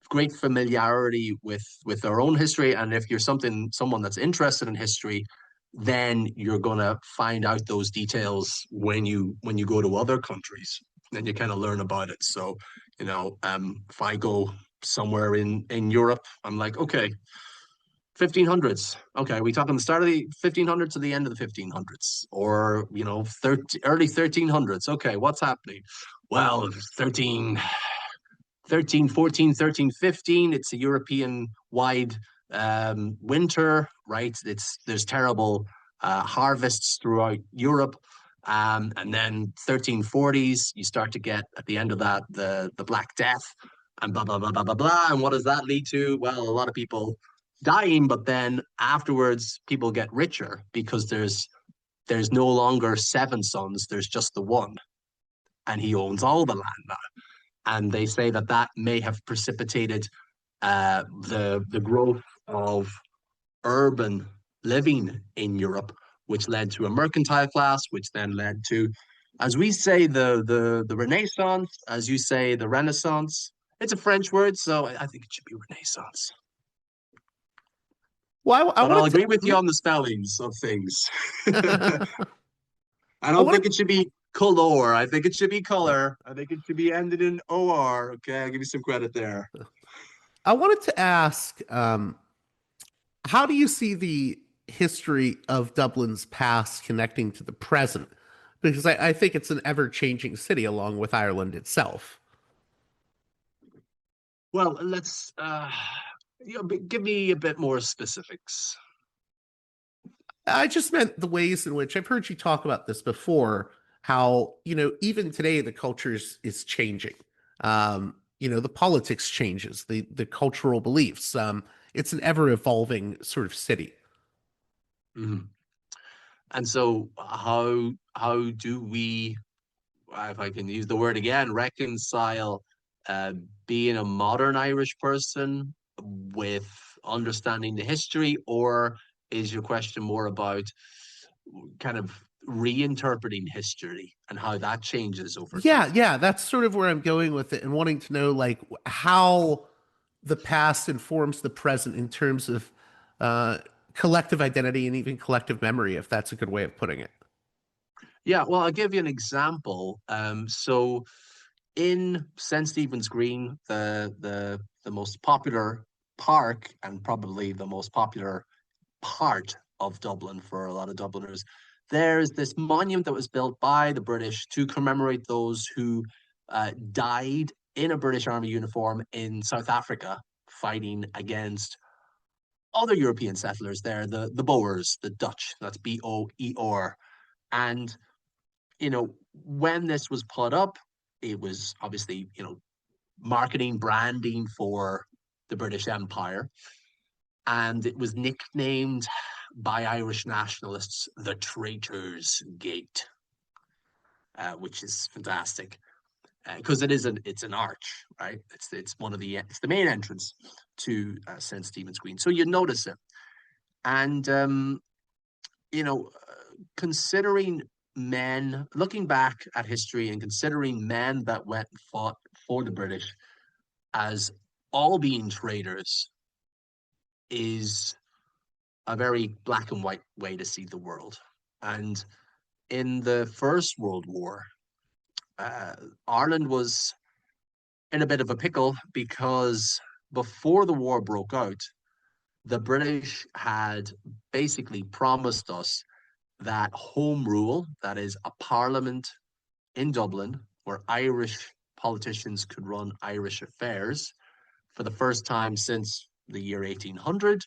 great familiarity with our own history, and if you're someone that's interested in history, then you're gonna find out those details when you go to other countries, and you kind of learn about it. So, if I go somewhere in Europe, I'm like, okay, 1500s. Okay, we talking the start of the 1500s or the end of the 1500s, or early 1300s. Okay, what's happening? Well, 14, 13, 15. It's a European wide winter, right? There's terrible harvests throughout Europe. And then 1340s, you start to get at the end of that the Black Death and blah blah blah blah blah blah. And what does that lead to? Well, a lot of people dying, but then afterwards people get richer because there's no longer seven sons, there's just the one, and he owns all the land now. And they say that that may have precipitated the growth of urban living in Europe, which led to a mercantile class, which then led to, as we say, the Renaissance, as you say, the Renaissance. It's a French word, so I think it should be Renaissance. Well, I But I'll wanted agree with you to. on the spellings of things. I I don't wanted think it should be color. I think it should be color. I think it should be ended in OR. Okay, I'll give you some credit there. I wanted to ask, how do you see the history of Dublin's past connecting to the present? Because I think it's an ever-changing city along with Ireland itself. Well, let's give me a bit more specifics. I just meant the ways in which I've heard you talk about this before, how, even today the culture is changing. The politics changes, the cultural beliefs. It's an ever evolving sort of city. Mhm. And so, how do we, if I can use the word again, reconcile uh, being a modern Irish person with understanding the history, or is your question more about kind of reinterpreting history and how that changes over time? Yeah, that's sort of where I'm going with it and wanting to know like how the past informs the present in terms of uh, collective identity and even collective memory, if that's a good way of putting it. Yeah, well, I'll give you an example. So in St. Stephen's Green, the most popular park and probably the most popular part of Dublin for a lot of Dubliners, there's this monument that was built by the British to commemorate those who died in a British Army uniform in South Africa fighting against other European settlers there, the Boers, the Dutch. That's Boer. And when this was put up, it was obviously, marketing, branding for the British Empire. And it was nicknamed by Irish nationalists the Traitor's Gate, which is fantastic because it's an arch, right? It's the main entrance to St. Stephen's Green. So you notice it, and you know, considering men, looking back at history and considering men that went and fought for the British as all being traitors is a very black and white way to see the world. And in the First World War, uh, Ireland was in a bit of a pickle because before the war broke out, the British had basically promised us that home rule, that is, a parliament in Dublin where Irish politicians could run Irish affairs for the first time since the year 1800,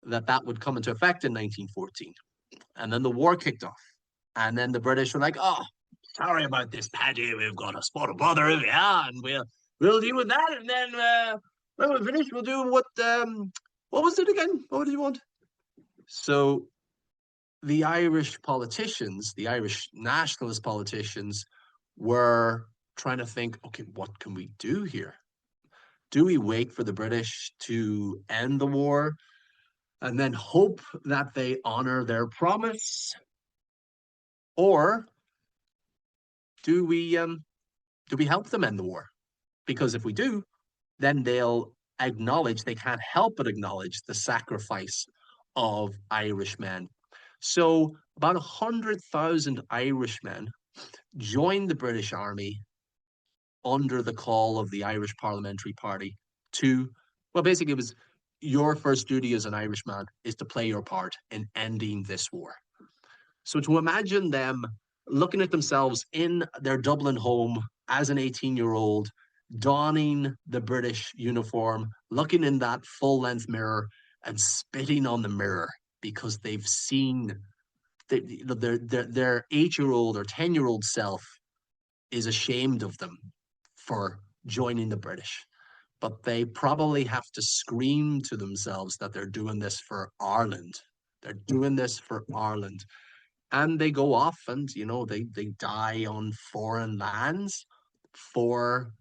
that would come into effect in 1914. And then the war kicked off. And then the British were like, oh, sorry about this, Paddy. We've got a spot of bother, yeah, and we'll deal with that. And then when we're finished, we'll do what was it again? What did you want? So the Irish politicians, the Irish nationalist politicians, were trying to think, okay, what can we do here? Do we wait for the British to end the war and then hope that they honor their promise? Or do we help them end the war? Because if we do, then they'll acknowledge, they can't help but acknowledge the sacrifice of Irishmen. So about 100,000 Irishmen joined the British Army under the call of the Irish Parliamentary Party to, well, basically, it was your first duty as an Irishman is to play your part in ending this war. So to imagine them looking at themselves in their Dublin home as an 18-year-old, donning the British uniform, looking in that full-length mirror and spitting on the mirror because they've seen their 8-year-old or 10-year-old self is ashamed of them for joining the British. But they probably have to scream to themselves that they're doing this for Ireland. They're doing this for Ireland. And they go off and, they die on foreign lands for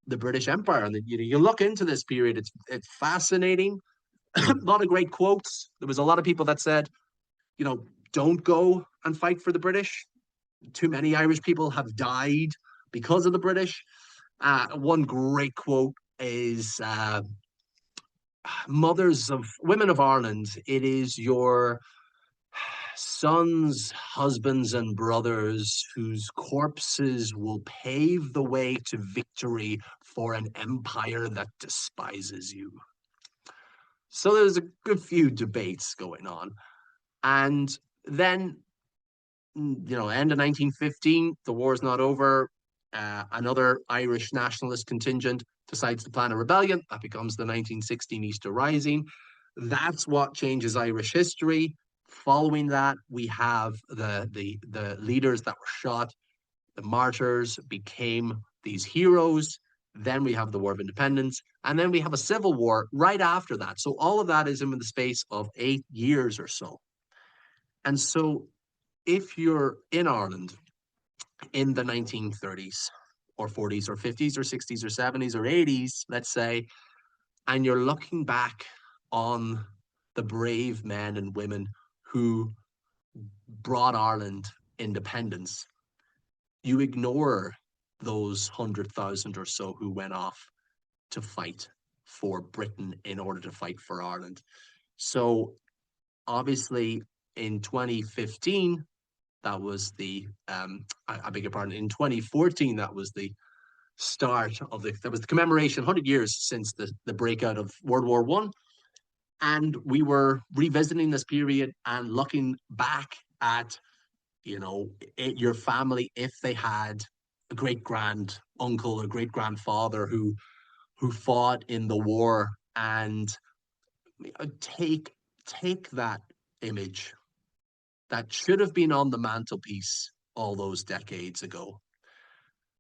the British Empire. And you look into this period, it's fascinating. A lot of great quotes. There was a lot of people that said, don't go and fight for the British. Too many Irish people have died because of the British. One great quote is mothers of women of Ireland, it is your sons, husbands, and brothers whose corpses will pave the way to victory for an empire that despises you. So there's a good few debates going on. And then, end of 1915, the war's not over. Another Irish nationalist contingent decides to plan a rebellion. That becomes the 1916 Easter Rising. That's what changes Irish history. Following that, we have the leaders that were shot. The martyrs became these heroes. Then we have the War of Independence. And then we have a civil war right after that. So all of that is in the space of 8 years or so. And so if you're in Ireland in the 1930s or 40s or 50s or 60s or 70s or 80s, let's say, and you're looking back on the brave men and women who brought Ireland independence, you ignore those 100,000 or so who went off to fight for Britain in order to fight for Ireland. So obviously in 2015, that was I beg your pardon, in 2014, that was the start of that was the commemoration, 100 years since the breakout of World War I. And we were revisiting this period and looking back at, your family, if they had a great grand uncle or great grandfather who fought in the war, and take that image that should have been on the mantelpiece all those decades ago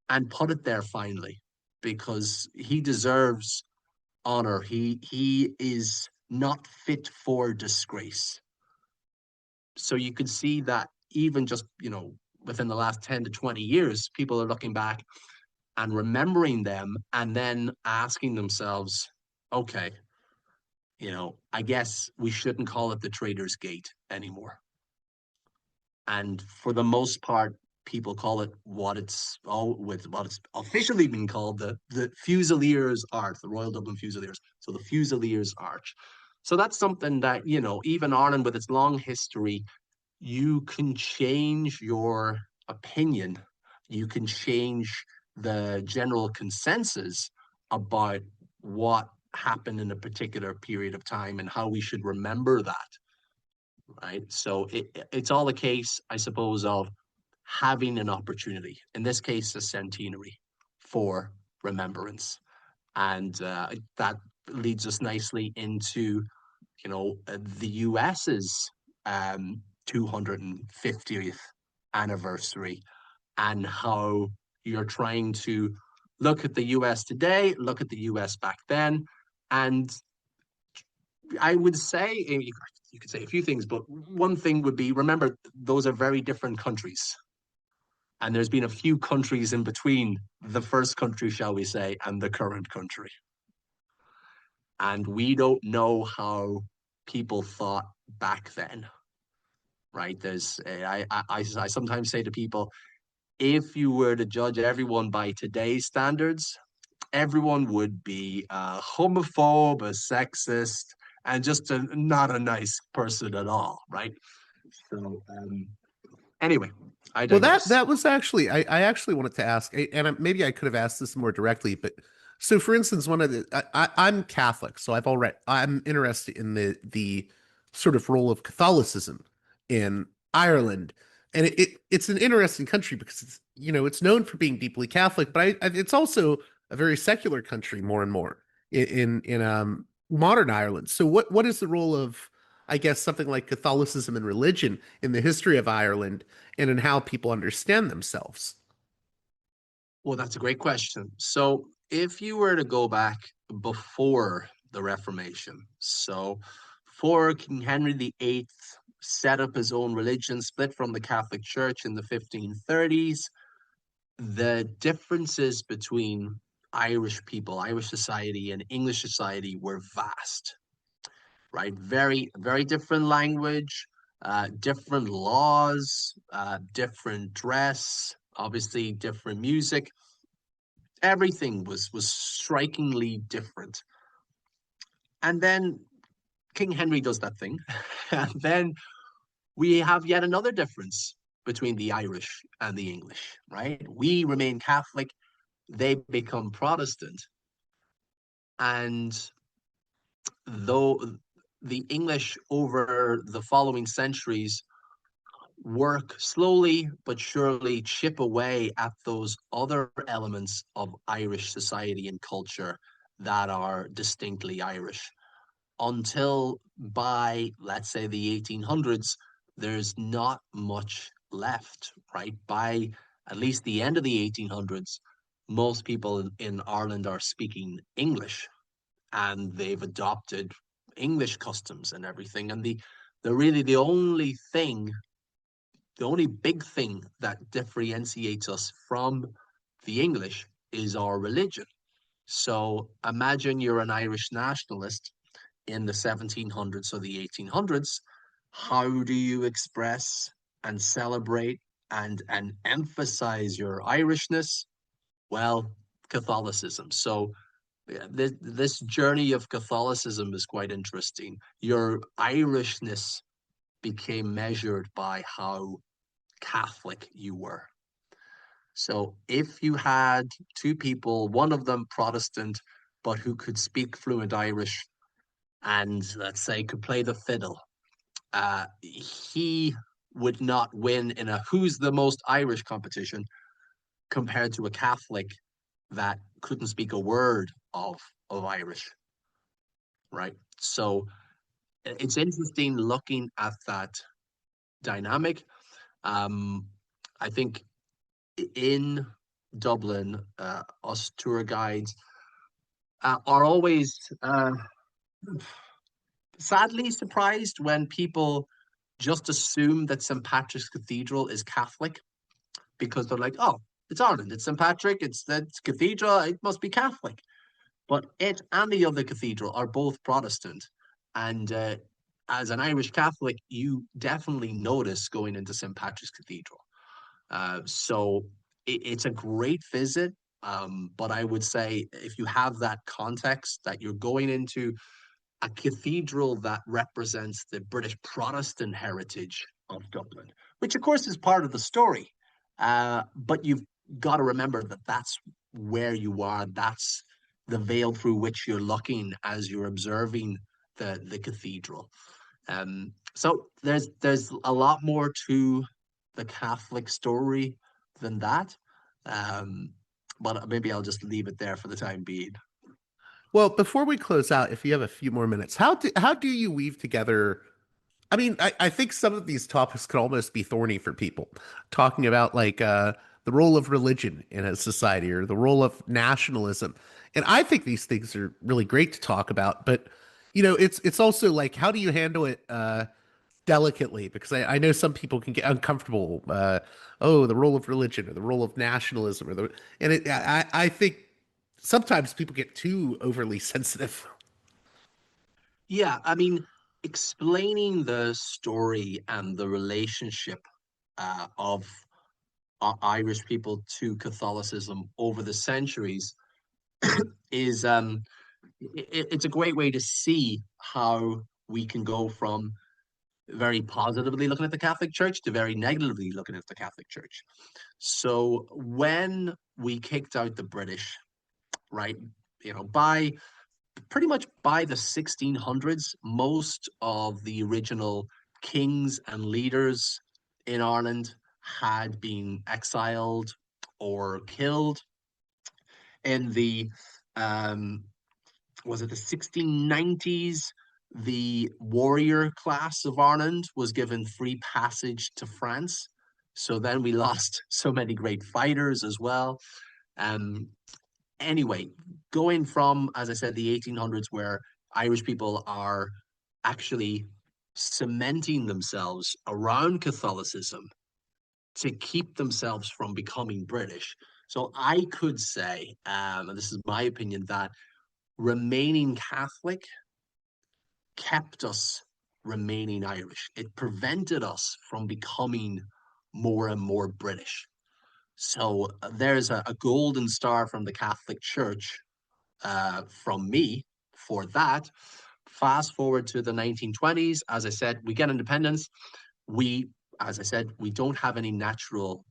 and put it there finally, because he deserves honor. He is not fit for disgrace. So you could see that even just, within the last 10 to 20 years, people are looking back and remembering them and then asking themselves, okay, I guess we shouldn't call it the Traitors' Gate anymore. And for the most part, people call it what it's officially been called, the Fusiliers Arch, the Royal Dublin Fusiliers. So the Fusiliers Arch. So that's something that, even Ireland with its long history, you can change your opinion. You can change the general consensus about what happened in a particular period of time and how we should remember that. Right. So it's all a case, I suppose, of having an opportunity, in this case, a centenary for remembrance. And that leads us nicely into, the US's 250th anniversary, and how you're trying to look at the US today, look at the US back then. And I would say, you could say a few things, but one thing would be, remember, those are very different countries. And there's been a few countries in between the first country, shall we say, and the current country. And we don't know how people thought back then, right? I sometimes say to people, if you were to judge everyone by today's standards, everyone would be a homophobe, a sexist, and just not a nice person at all, right? So, anyway, I Well, that digress. that was actually I actually wanted to ask, and maybe I could have asked this more directly, but so for instance, one of the I'm Catholic, so I'm interested in the sort of role of Catholicism in Ireland, and it's an interesting country because it's it's known for being deeply Catholic, but it's also a very secular country more and more in modern Ireland. So what is the role of I guess something like Catholicism and religion in the history of Ireland? And in how people understand themselves. Well, that's a great question. So, if you were to go back before the Reformation, so before King Henry VIII set up his own religion, split from the Catholic Church in the 1530s, the differences between Irish people, Irish society, and English society were vast, right? Very, very different language, different laws, different dress, obviously different music. Everything was strikingly different. And then King Henry does that thing. And then we have yet another difference between the Irish and the English, right? We remain Catholic, they become Protestant. And though the English over the following centuries work slowly but surely chip away at those other elements of Irish society and culture that are distinctly Irish until by, let's say, the 1800s, there's not much left, right? By at least the end of the 1800s, most people in Ireland are speaking English and they've adopted English customs and everything. And the really the only big thing that differentiates us from the English is our religion. So imagine you're an Irish nationalist in the 1700s or the 1800s. How do you express and celebrate and emphasize your Irishness? Well, Catholicism. So this journey of Catholicism is quite interesting. Your Irishness became measured by how Catholic you were. So if you had two people, one of them Protestant, but who could speak fluent Irish and let's say could play the fiddle, he would not win in a who's the most Irish competition compared to a Catholic that couldn't speak a word of Irish, right? So it's interesting looking at that dynamic. Um, I think in Dublin, us tour guides are always sadly surprised when people just assume that St. Patrick's Cathedral is Catholic because they're like, oh, it's Ireland, it's St. Patrick, it's cathedral, it must be Catholic. But it and the other cathedral are both Protestant. And as an Irish Catholic, you definitely notice going into St. Patrick's Cathedral. So it's a great visit. But I would say if you have that context that you're going into a cathedral that represents the British Protestant heritage of Dublin, which of course is part of the story. But you've got to remember that that's where you are. That's the veil through which you're looking as you're observing the cathedral. So there's a lot more to the Catholic story than that. Um, but maybe I'll just leave it there for the time being. Well, before we close out, if you have a few more minutes, how do you weave together? I mean, I think some of these topics could almost be thorny for people, talking about like the role of religion in a society or the role of nationalism. And I think these things are really great to talk about, but it's also like how do you handle it? delicately because I know some people can get uncomfortable. Oh, the role of religion or the role of nationalism or I think sometimes people get too overly sensitive. Yeah, I mean, explaining the story and the relationship of Irish people to Catholicism over the centuries is it's a great way to see how we can go from very positively looking at the Catholic Church to very negatively looking at the Catholic Church. So when we kicked out the British, right, by pretty much by the 1600s, most of the original kings and leaders in Ireland had been exiled or killed. In the um, was it the 1690s? The warrior class of Ireland was given free passage to France. So then we lost so many great fighters as well. Um, anyway, going from, as I said, the 1800s, where Irish people are actually cementing themselves around Catholicism to keep themselves from becoming British. So I could say, and this is my opinion, that remaining Catholic kept us remaining Irish. It prevented us from becoming more and more British. So there's a golden star from the Catholic Church from me for that. Fast forward to the 1920s, as I said, we get independence. We, as I said, we don't have any natural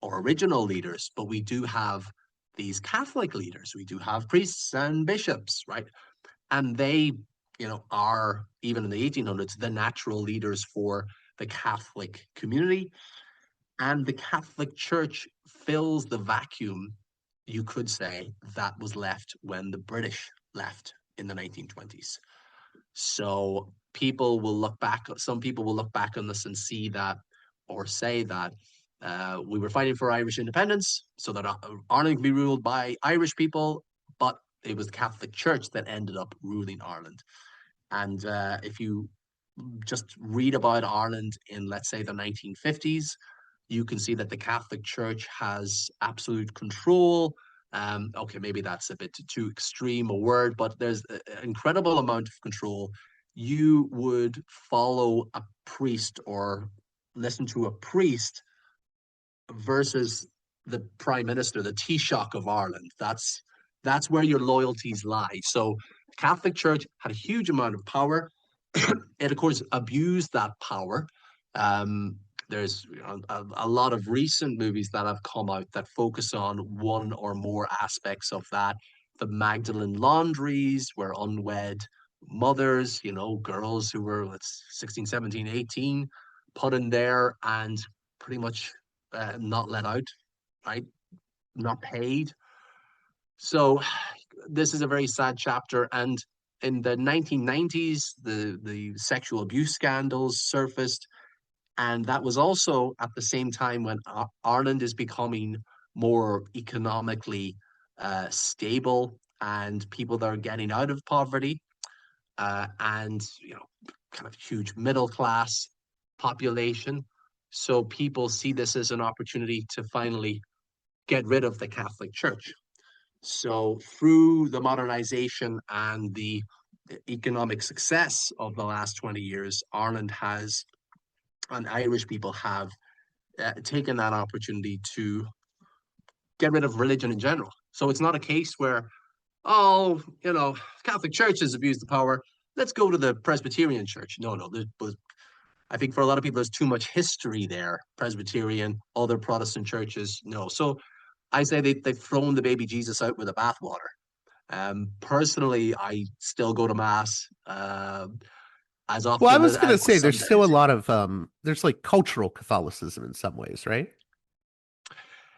or original leaders, but we do have these Catholic leaders. We do have priests and bishops, right? And they, are even in the 1800s the natural leaders for the Catholic community. And the Catholic Church fills the vacuum, you could say, that was left when the British left in the 1920s. So some people will look back on this and see that, or say that we were fighting for Irish independence so that Ireland could be ruled by Irish people, but it was the Catholic Church that ended up ruling Ireland. And if you just read about Ireland in, let's say, the 1950s, you can see that the Catholic Church has absolute control. Okay, maybe that's a bit too extreme a word, but there's an incredible amount of control. You would follow a priest or listen to a priest versus the Prime Minister, the Taoiseach of Ireland. That's where your loyalties lie. So Catholic Church had a huge amount of power. It, of course, abused that power. Um, there's a lot of recent movies that have come out that focus on one or more aspects of that. The Magdalene laundries were unwed mothers, girls who were 16, 17, 18, put in there and pretty much not let out, right? Not paid. So this is a very sad chapter. And in the 1990s, the sexual abuse scandals surfaced. And that was also at the same time when Ireland is becoming more economically stable and people that are getting out of poverty and, kind of huge middle class population. So people see this as an opportunity to finally get rid of the Catholic Church. So through the modernization and the economic success of the last 20 years, Ireland has, and Irish people have taken that opportunity to get rid of religion in general. So it's not a case where, oh, Catholic Church has abused the power. Let's go to the Presbyterian Church. No, no. I think for a lot of people, there's too much history there. Presbyterian, other Protestant churches, no. So I say they've thrown the baby Jesus out with the bathwater. Personally, I still go to mass as Well, I often was gonna as say there's some still a days. lot of there's like cultural Catholicism in some ways, right?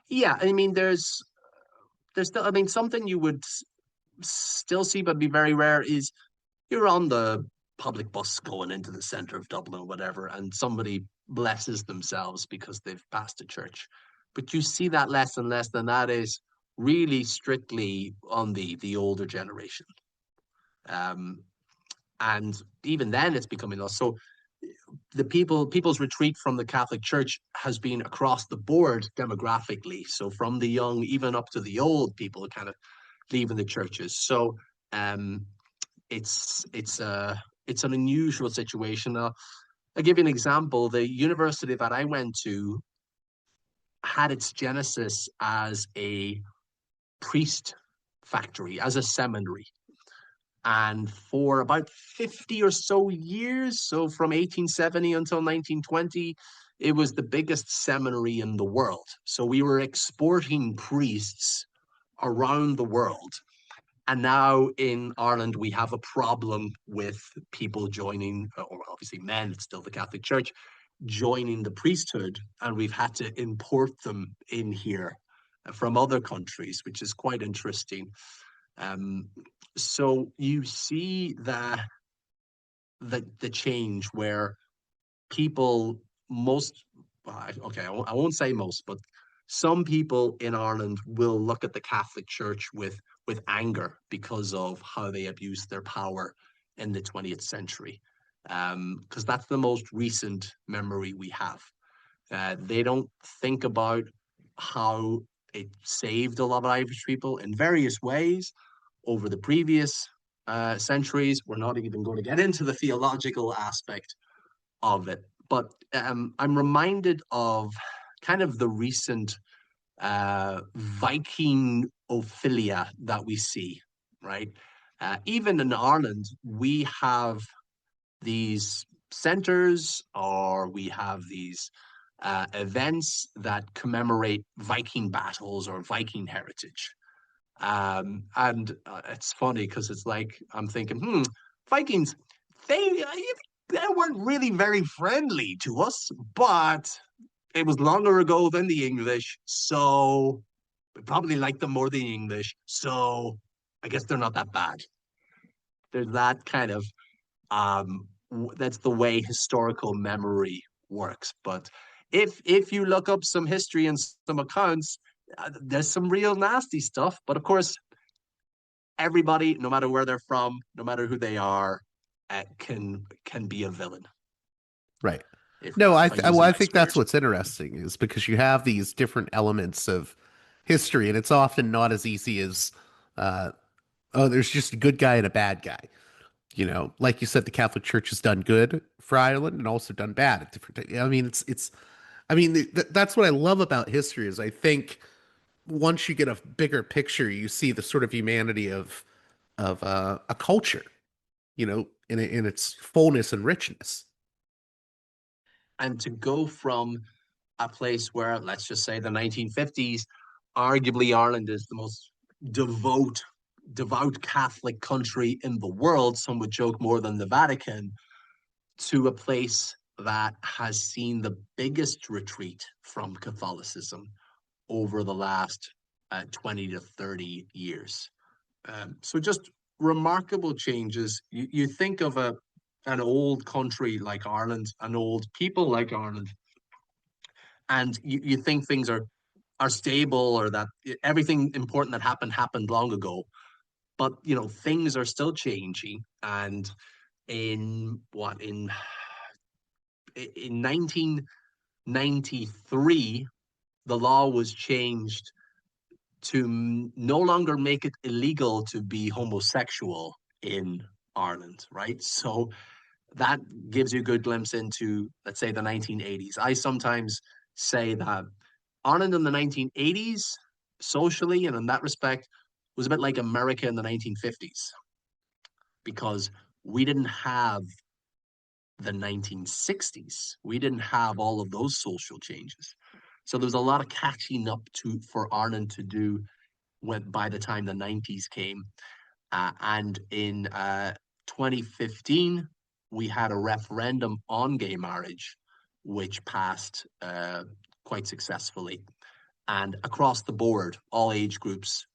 Yeah, I mean, there's still, I mean, something you would still see, but be very rare is you're on the public bus going into the center of Dublin or whatever, and somebody blesses themselves because they've passed a church. But you see that less and less, than that is really strictly on the older generation. Um, and even then it's becoming lost. So people's retreat from the Catholic Church has been across the board demographically. So from the young even up to the old, people are kind of leaving the churches. So um, it's an unusual situation. I'll give you an example. The university that I went to had its genesis as a priest factory, as a seminary. And for about 50 or so years, so from 1870 until 1920, it was the biggest seminary in the world. So we were exporting priests around the world. And now in Ireland, we have a problem with people joining, or obviously men, it's still the Catholic Church, joining the priesthood. And we've had to import them in here from other countries, which is quite interesting. Um, so you see the change where people most okay, I won't say most, but some people in Ireland will look at the Catholic Church with anger because of how they abused their power in the 20th century. Because that's the most recent memory we have. They don't think about how it saved a lot of Irish people in various ways over the previous centuries. We're not even going to get into the theological aspect of it. But I'm reminded of kind of the recent Viking ophilia that we see, right? Even in Ireland, we have these centers or we have these events that commemorate Viking battles or Viking heritage. And it's funny because it's like I'm thinking, Vikings, they they weren't really very friendly to us, but it was longer ago than the English, so we probably like them more than the English. So I guess they're not that bad. There's that kind of that's the way historical memory works. But if you look up some history and some accounts, there's some real nasty stuff. But of course, everybody, no matter where they're from, no matter who they are, can be a villain. Right. If No, if I use well, a I nice think word. that's what's interesting is because you have these different elements of history, and it's often not as easy as, uh, oh, there's just a good guy and a bad guy. Like you said, the Catholic Church has done good for Ireland and also done bad at different times. I mean, I mean, that's what I love about history is I think once you get a bigger picture, you see the sort of humanity of a culture, in its fullness and richness. And to go from a place where, let's just say, the 1950s, arguably Ireland is the most devout, devout Catholic country in the world. Some would joke more than the Vatican, to a place that has seen the biggest retreat from Catholicism over the last 20 to 30 years. So just remarkable changes. You think of an old country like Ireland, an old people like Ireland, and you think things are stable or that everything important that happened long ago. But things are still changing. And in what in 1993, the law was changed to no longer make it illegal to be homosexual in Ireland, right? So that gives you a good glimpse into, let's say, the 1980s. I sometimes say that Ireland in the 1980s, socially and in that respect, was a bit like America in the 1950s because we didn't have the 1960s. We didn't have all of those social changes. So there was a lot of catching up for Ireland to do when by the time the 90s came. And in 2015, we had a referendum on gay marriage, which passed quite successfully. And across the board, all age groups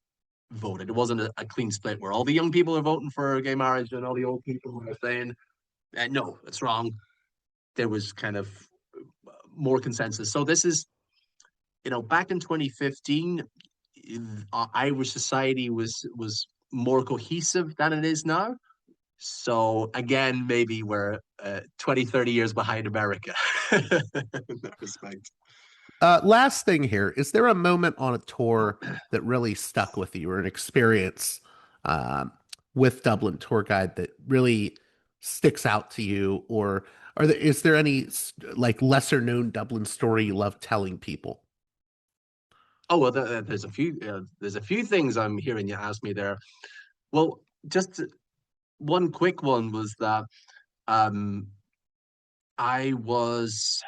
voted. It wasn't a clean split where all the young people are voting for gay marriage and all the old people are saying, no, it's wrong. There was kind of more consensus. So this is, back in 2015, Irish society was more cohesive than it is now. So again, maybe we're 20, 30 years behind America in that respect. Last thing here, is there a moment on a tour that really stuck with you, or an experience um, with Dublin tour guide that really sticks out to you, or is there any like lesser known Dublin story you love telling people? Oh well, there's a few things I'm hearing you ask me there. Well, just one quick one was that um, I was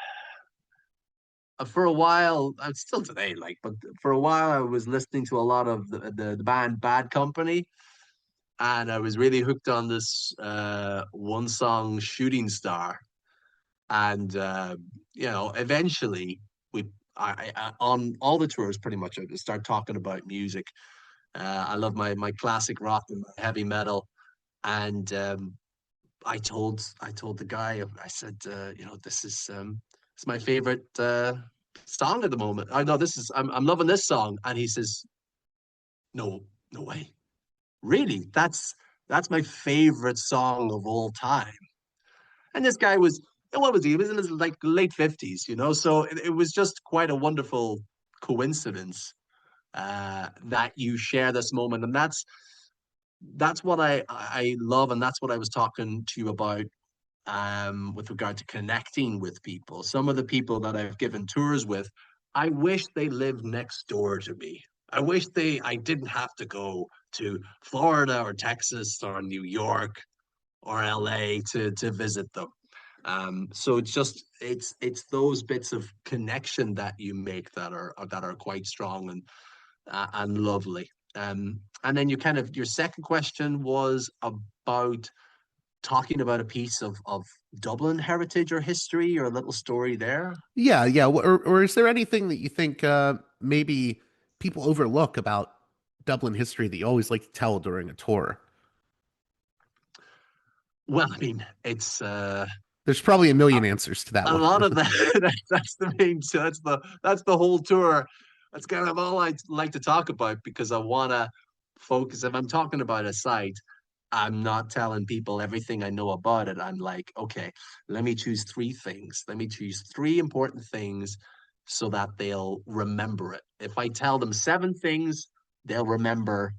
for a while, still today, like, but for a while I was listening to a lot of the band Bad Company, and I was really hooked on this one song, Shooting Star. And eventually on all the tours, pretty much, I just start talking about music. I love my classic rock and my heavy metal. And I told the guy, I said, this is it's my favorite song at the moment. I know this is I'm loving this song. And he says, no, no way. Really? That's my favorite song of all time. And this guy was, what was he? He was in his like late 50s, So it was just quite a wonderful coincidence that you share this moment. And that's what I love, and that's what I was talking to you about with regard to connecting with people. Some of the people that I've given tours with, I wish they lived next door to me. I didn't have to go to Florida or Texas or New York or LA to visit them. So it's those bits of connection that you make that are quite strong and lovely. And then your second question was about talking about a piece of Dublin heritage or history or a little story there. Yeah, yeah. Or is there anything that you think maybe people overlook about Dublin history that you always like to tell during a tour? Well, I mean, it's There's probably a a, million answers to that a one. lot of that. That's the main. That's the whole tour. That's kind of all I like to talk about because I want to focus. If I'm talking about a site, I'm not telling people everything I know about it. I'm like, okay, let me choose three things. Let me choose three important things so that they'll remember it. If I tell them seven things, they'll remember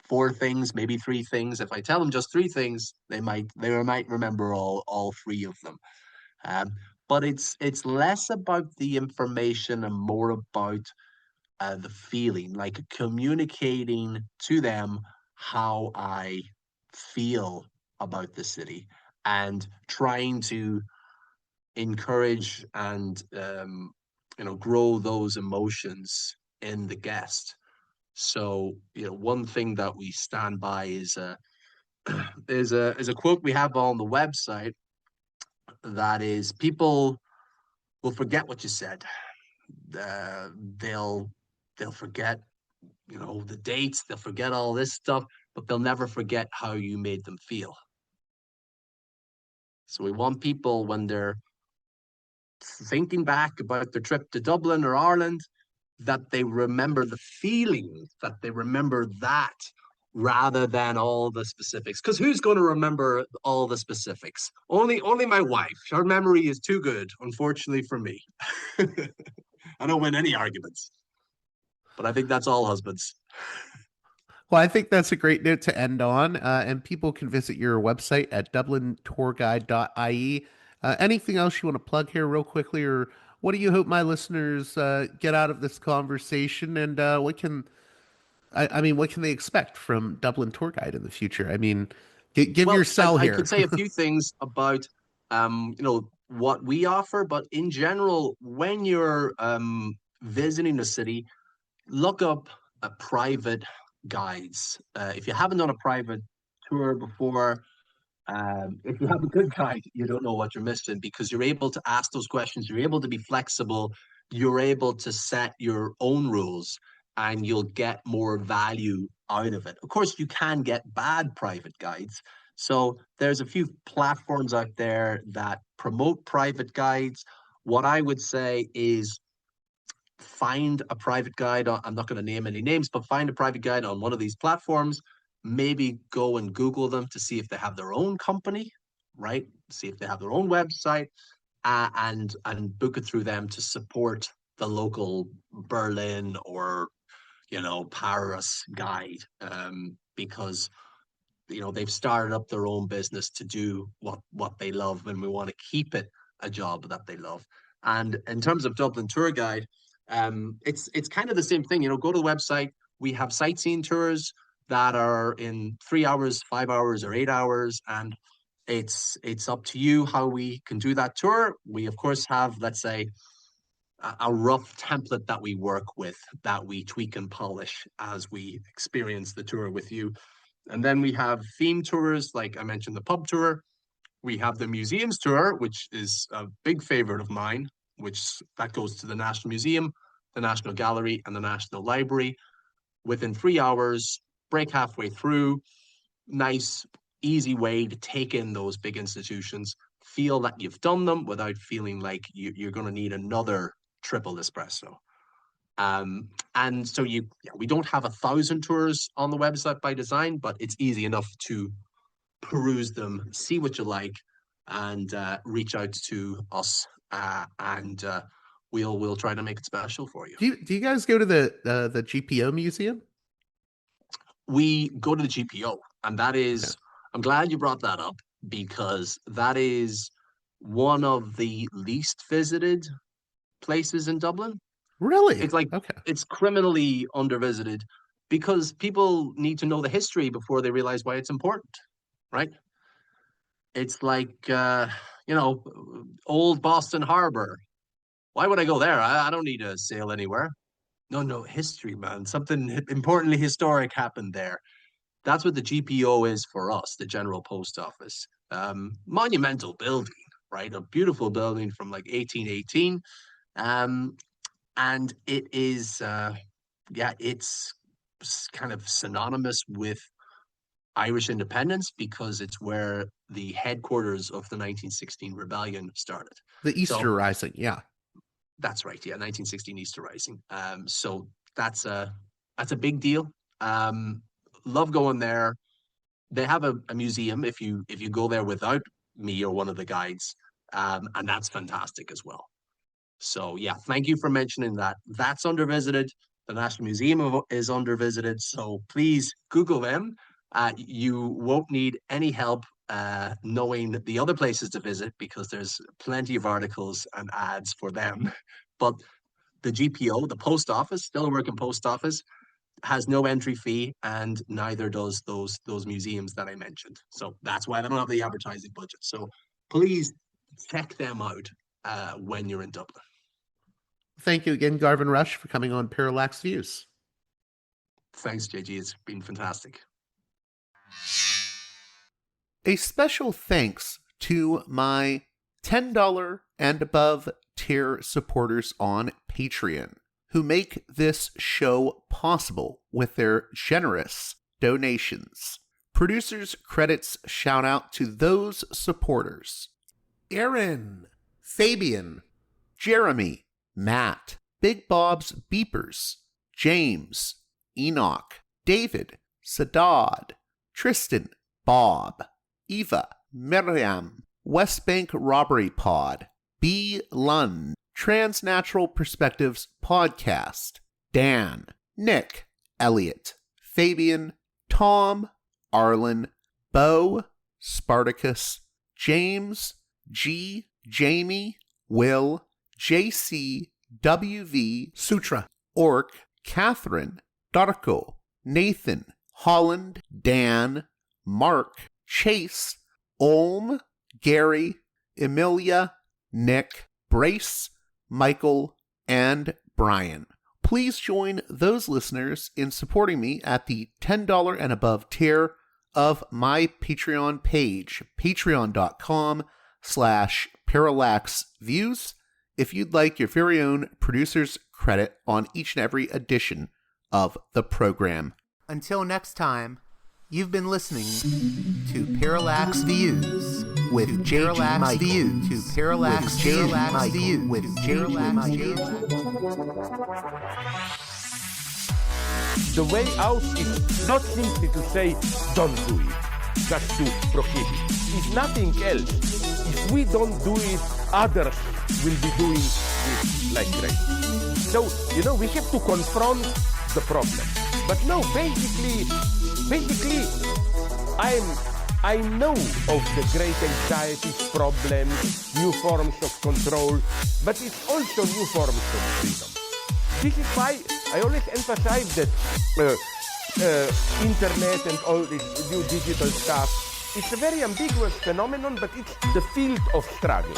four things, maybe three things. If I tell them just three things, they might remember all three of them. Um, but it's less about the information and more about the feeling, like communicating to them how I feel about the city and trying to encourage and grow those emotions in the guest. So, one thing that we stand by is a quote we have on the website that is people will forget what you said. Uh, they'll they'll forget, the dates, they'll forget all this stuff, but they'll never forget how you made them feel. So we want people when they're thinking back about their trip to Dublin or Ireland, that they remember the feeling, that they remember that rather than all the specifics. Because who's going to remember all the specifics? Only my wife. Her memory is too good, unfortunately for me. I don't win any arguments, but I think that's all husbands. Well, I think that's a great note to end on. And people can visit your website at dublintourguide.ie. Anything else you want to plug here, real quickly, or what do you hope my listeners get out of this conversation? And I mean, what can they expect from Dublin Tour Guide in the future? I mean, give your Well, I, sell I here. could say a few things about what we offer, but in general, when you're visiting a city, look up private guides. If you haven't done a private tour before, if you have a good guide, you don't know what you're missing because you're able to ask those questions. You're able to be flexible. You're able to set your own rules and you'll get more value out of it. Of course, you can get bad private guides. So there's a few platforms out there that promote private guides. What I would say is find a private guide. I'm not going to name any names, but find a private guide on one of these platforms. maybe go and Google them to see if they have their own company, right? See if they have their own website, and book it through them to support the local Berlin or Paris guide, because they've started up their own business to do what they love, and we want to keep it a job that they love. And in terms of Dublin tour guide, it's kind of the same thing. Go to the website. We have sightseeing tours that are in 3 hours, 5 hours, or 8 hours, and it's up to you how we can do that tour. We of course have, let's say, a rough template that we work with, that we tweak and polish as we experience the tour with you. And then we have theme tours, like I mentioned, the pub tour. We have the museums tour, which is a big favorite of mine, that goes to the National Museum, the National Gallery, and the National Library within 3 hours, break halfway through. Nice, easy way to take in those big institutions, feel that you've done them without feeling like you're going to need another triple espresso. And so we don't have 1,000 tours on the website by design, but it's easy enough to peruse them, see what you like, and reach out to us, and we'll try to make it special for you. Do you guys go to the GPO museum? We go to the GPO, and that is, yeah. I'm glad you brought that up, because that is one of the least visited places in Dublin. Really? It's it's criminally undervisited, because people need to know the history before they realize why it's important, right? It's like, old Boston Harbor. Why would I go there? I don't need to sail anywhere. No, history, man. Something importantly historic happened there. That's what the GPO is for us, the General Post Office. Monumental building, right? A beautiful building from like 1818. And it is, it's kind of synonymous with Irish independence, because it's where the headquarters of the 1916 rebellion started. The Easter Rising, yeah. That's right, yeah, 1916 Easter Rising. So that's a big deal. Love going there. They have a museum if you go there without me or one of the guides, and that's fantastic as well. So yeah, thank you for mentioning that. That's undervisited. The National Museum is undervisited. So please Google them. You won't need any help knowing the other places to visit, because there's plenty of articles and ads for them. But the GPO, the post office, still a working post office, has no entry fee, and neither does those museums that I mentioned. So that's why they don't have the advertising budget. So please check them out when you're in Dublin. Thank you again, Garvan Rushe, for coming on Parallax Views. Thanks, JG. It's been fantastic. A special thanks to my $10 and above tier supporters on Patreon, who make this show possible with their generous donations. Producers' credits shout out to those supporters: Aaron, Fabian, Jeremy, Matt, Big Bob's Beepers, James, Enoch, David, Sadad, Tristan, Bob, Eva, Miriam, West Bank Robbery Pod, B. Lund, Transnatural Perspectives Podcast, Dan, Nick, Elliot, Fabian, Tom, Arlen, Bo, Spartacus, James, G, Jamie, Will, JC, WV, Sutra, Orc, Catherine, Darko, Nathan, Holland, Dan, Mark, Chase, Olm, Gary, Emilia, Nick, Brace, Michael, and Brian. Please join those listeners in supporting me at the $10 and above tier of my Patreon page, patreon.com/parallaxviews, if you'd like your very own producer's credit on each and every edition of the program. Until next time, you've been listening to Parallax Views with Parallax Views to Parallax Views with Parallax Views. The way out is not simply to say, don't do it, just to prohibit. It's nothing else. If we don't do it, others will be doing it like crazy. So, we have to confront the problem. But no, basically, I know of the great anxieties, problems, new forms of control, but it's also new forms of freedom. This is why I always emphasize that internet and all this new digital stuff, it's a very ambiguous phenomenon, but it's the field of struggle.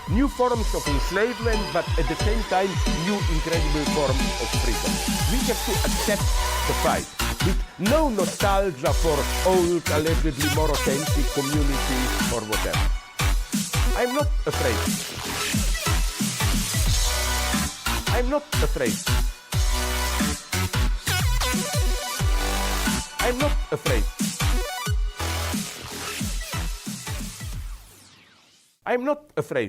New forms of enslavement, but at the same time, new incredible forms of freedom. We have to accept the fight with no nostalgia for old, allegedly more authentic communities or whatever. I'm not afraid. I'm not afraid. I'm not afraid. I'm not afraid.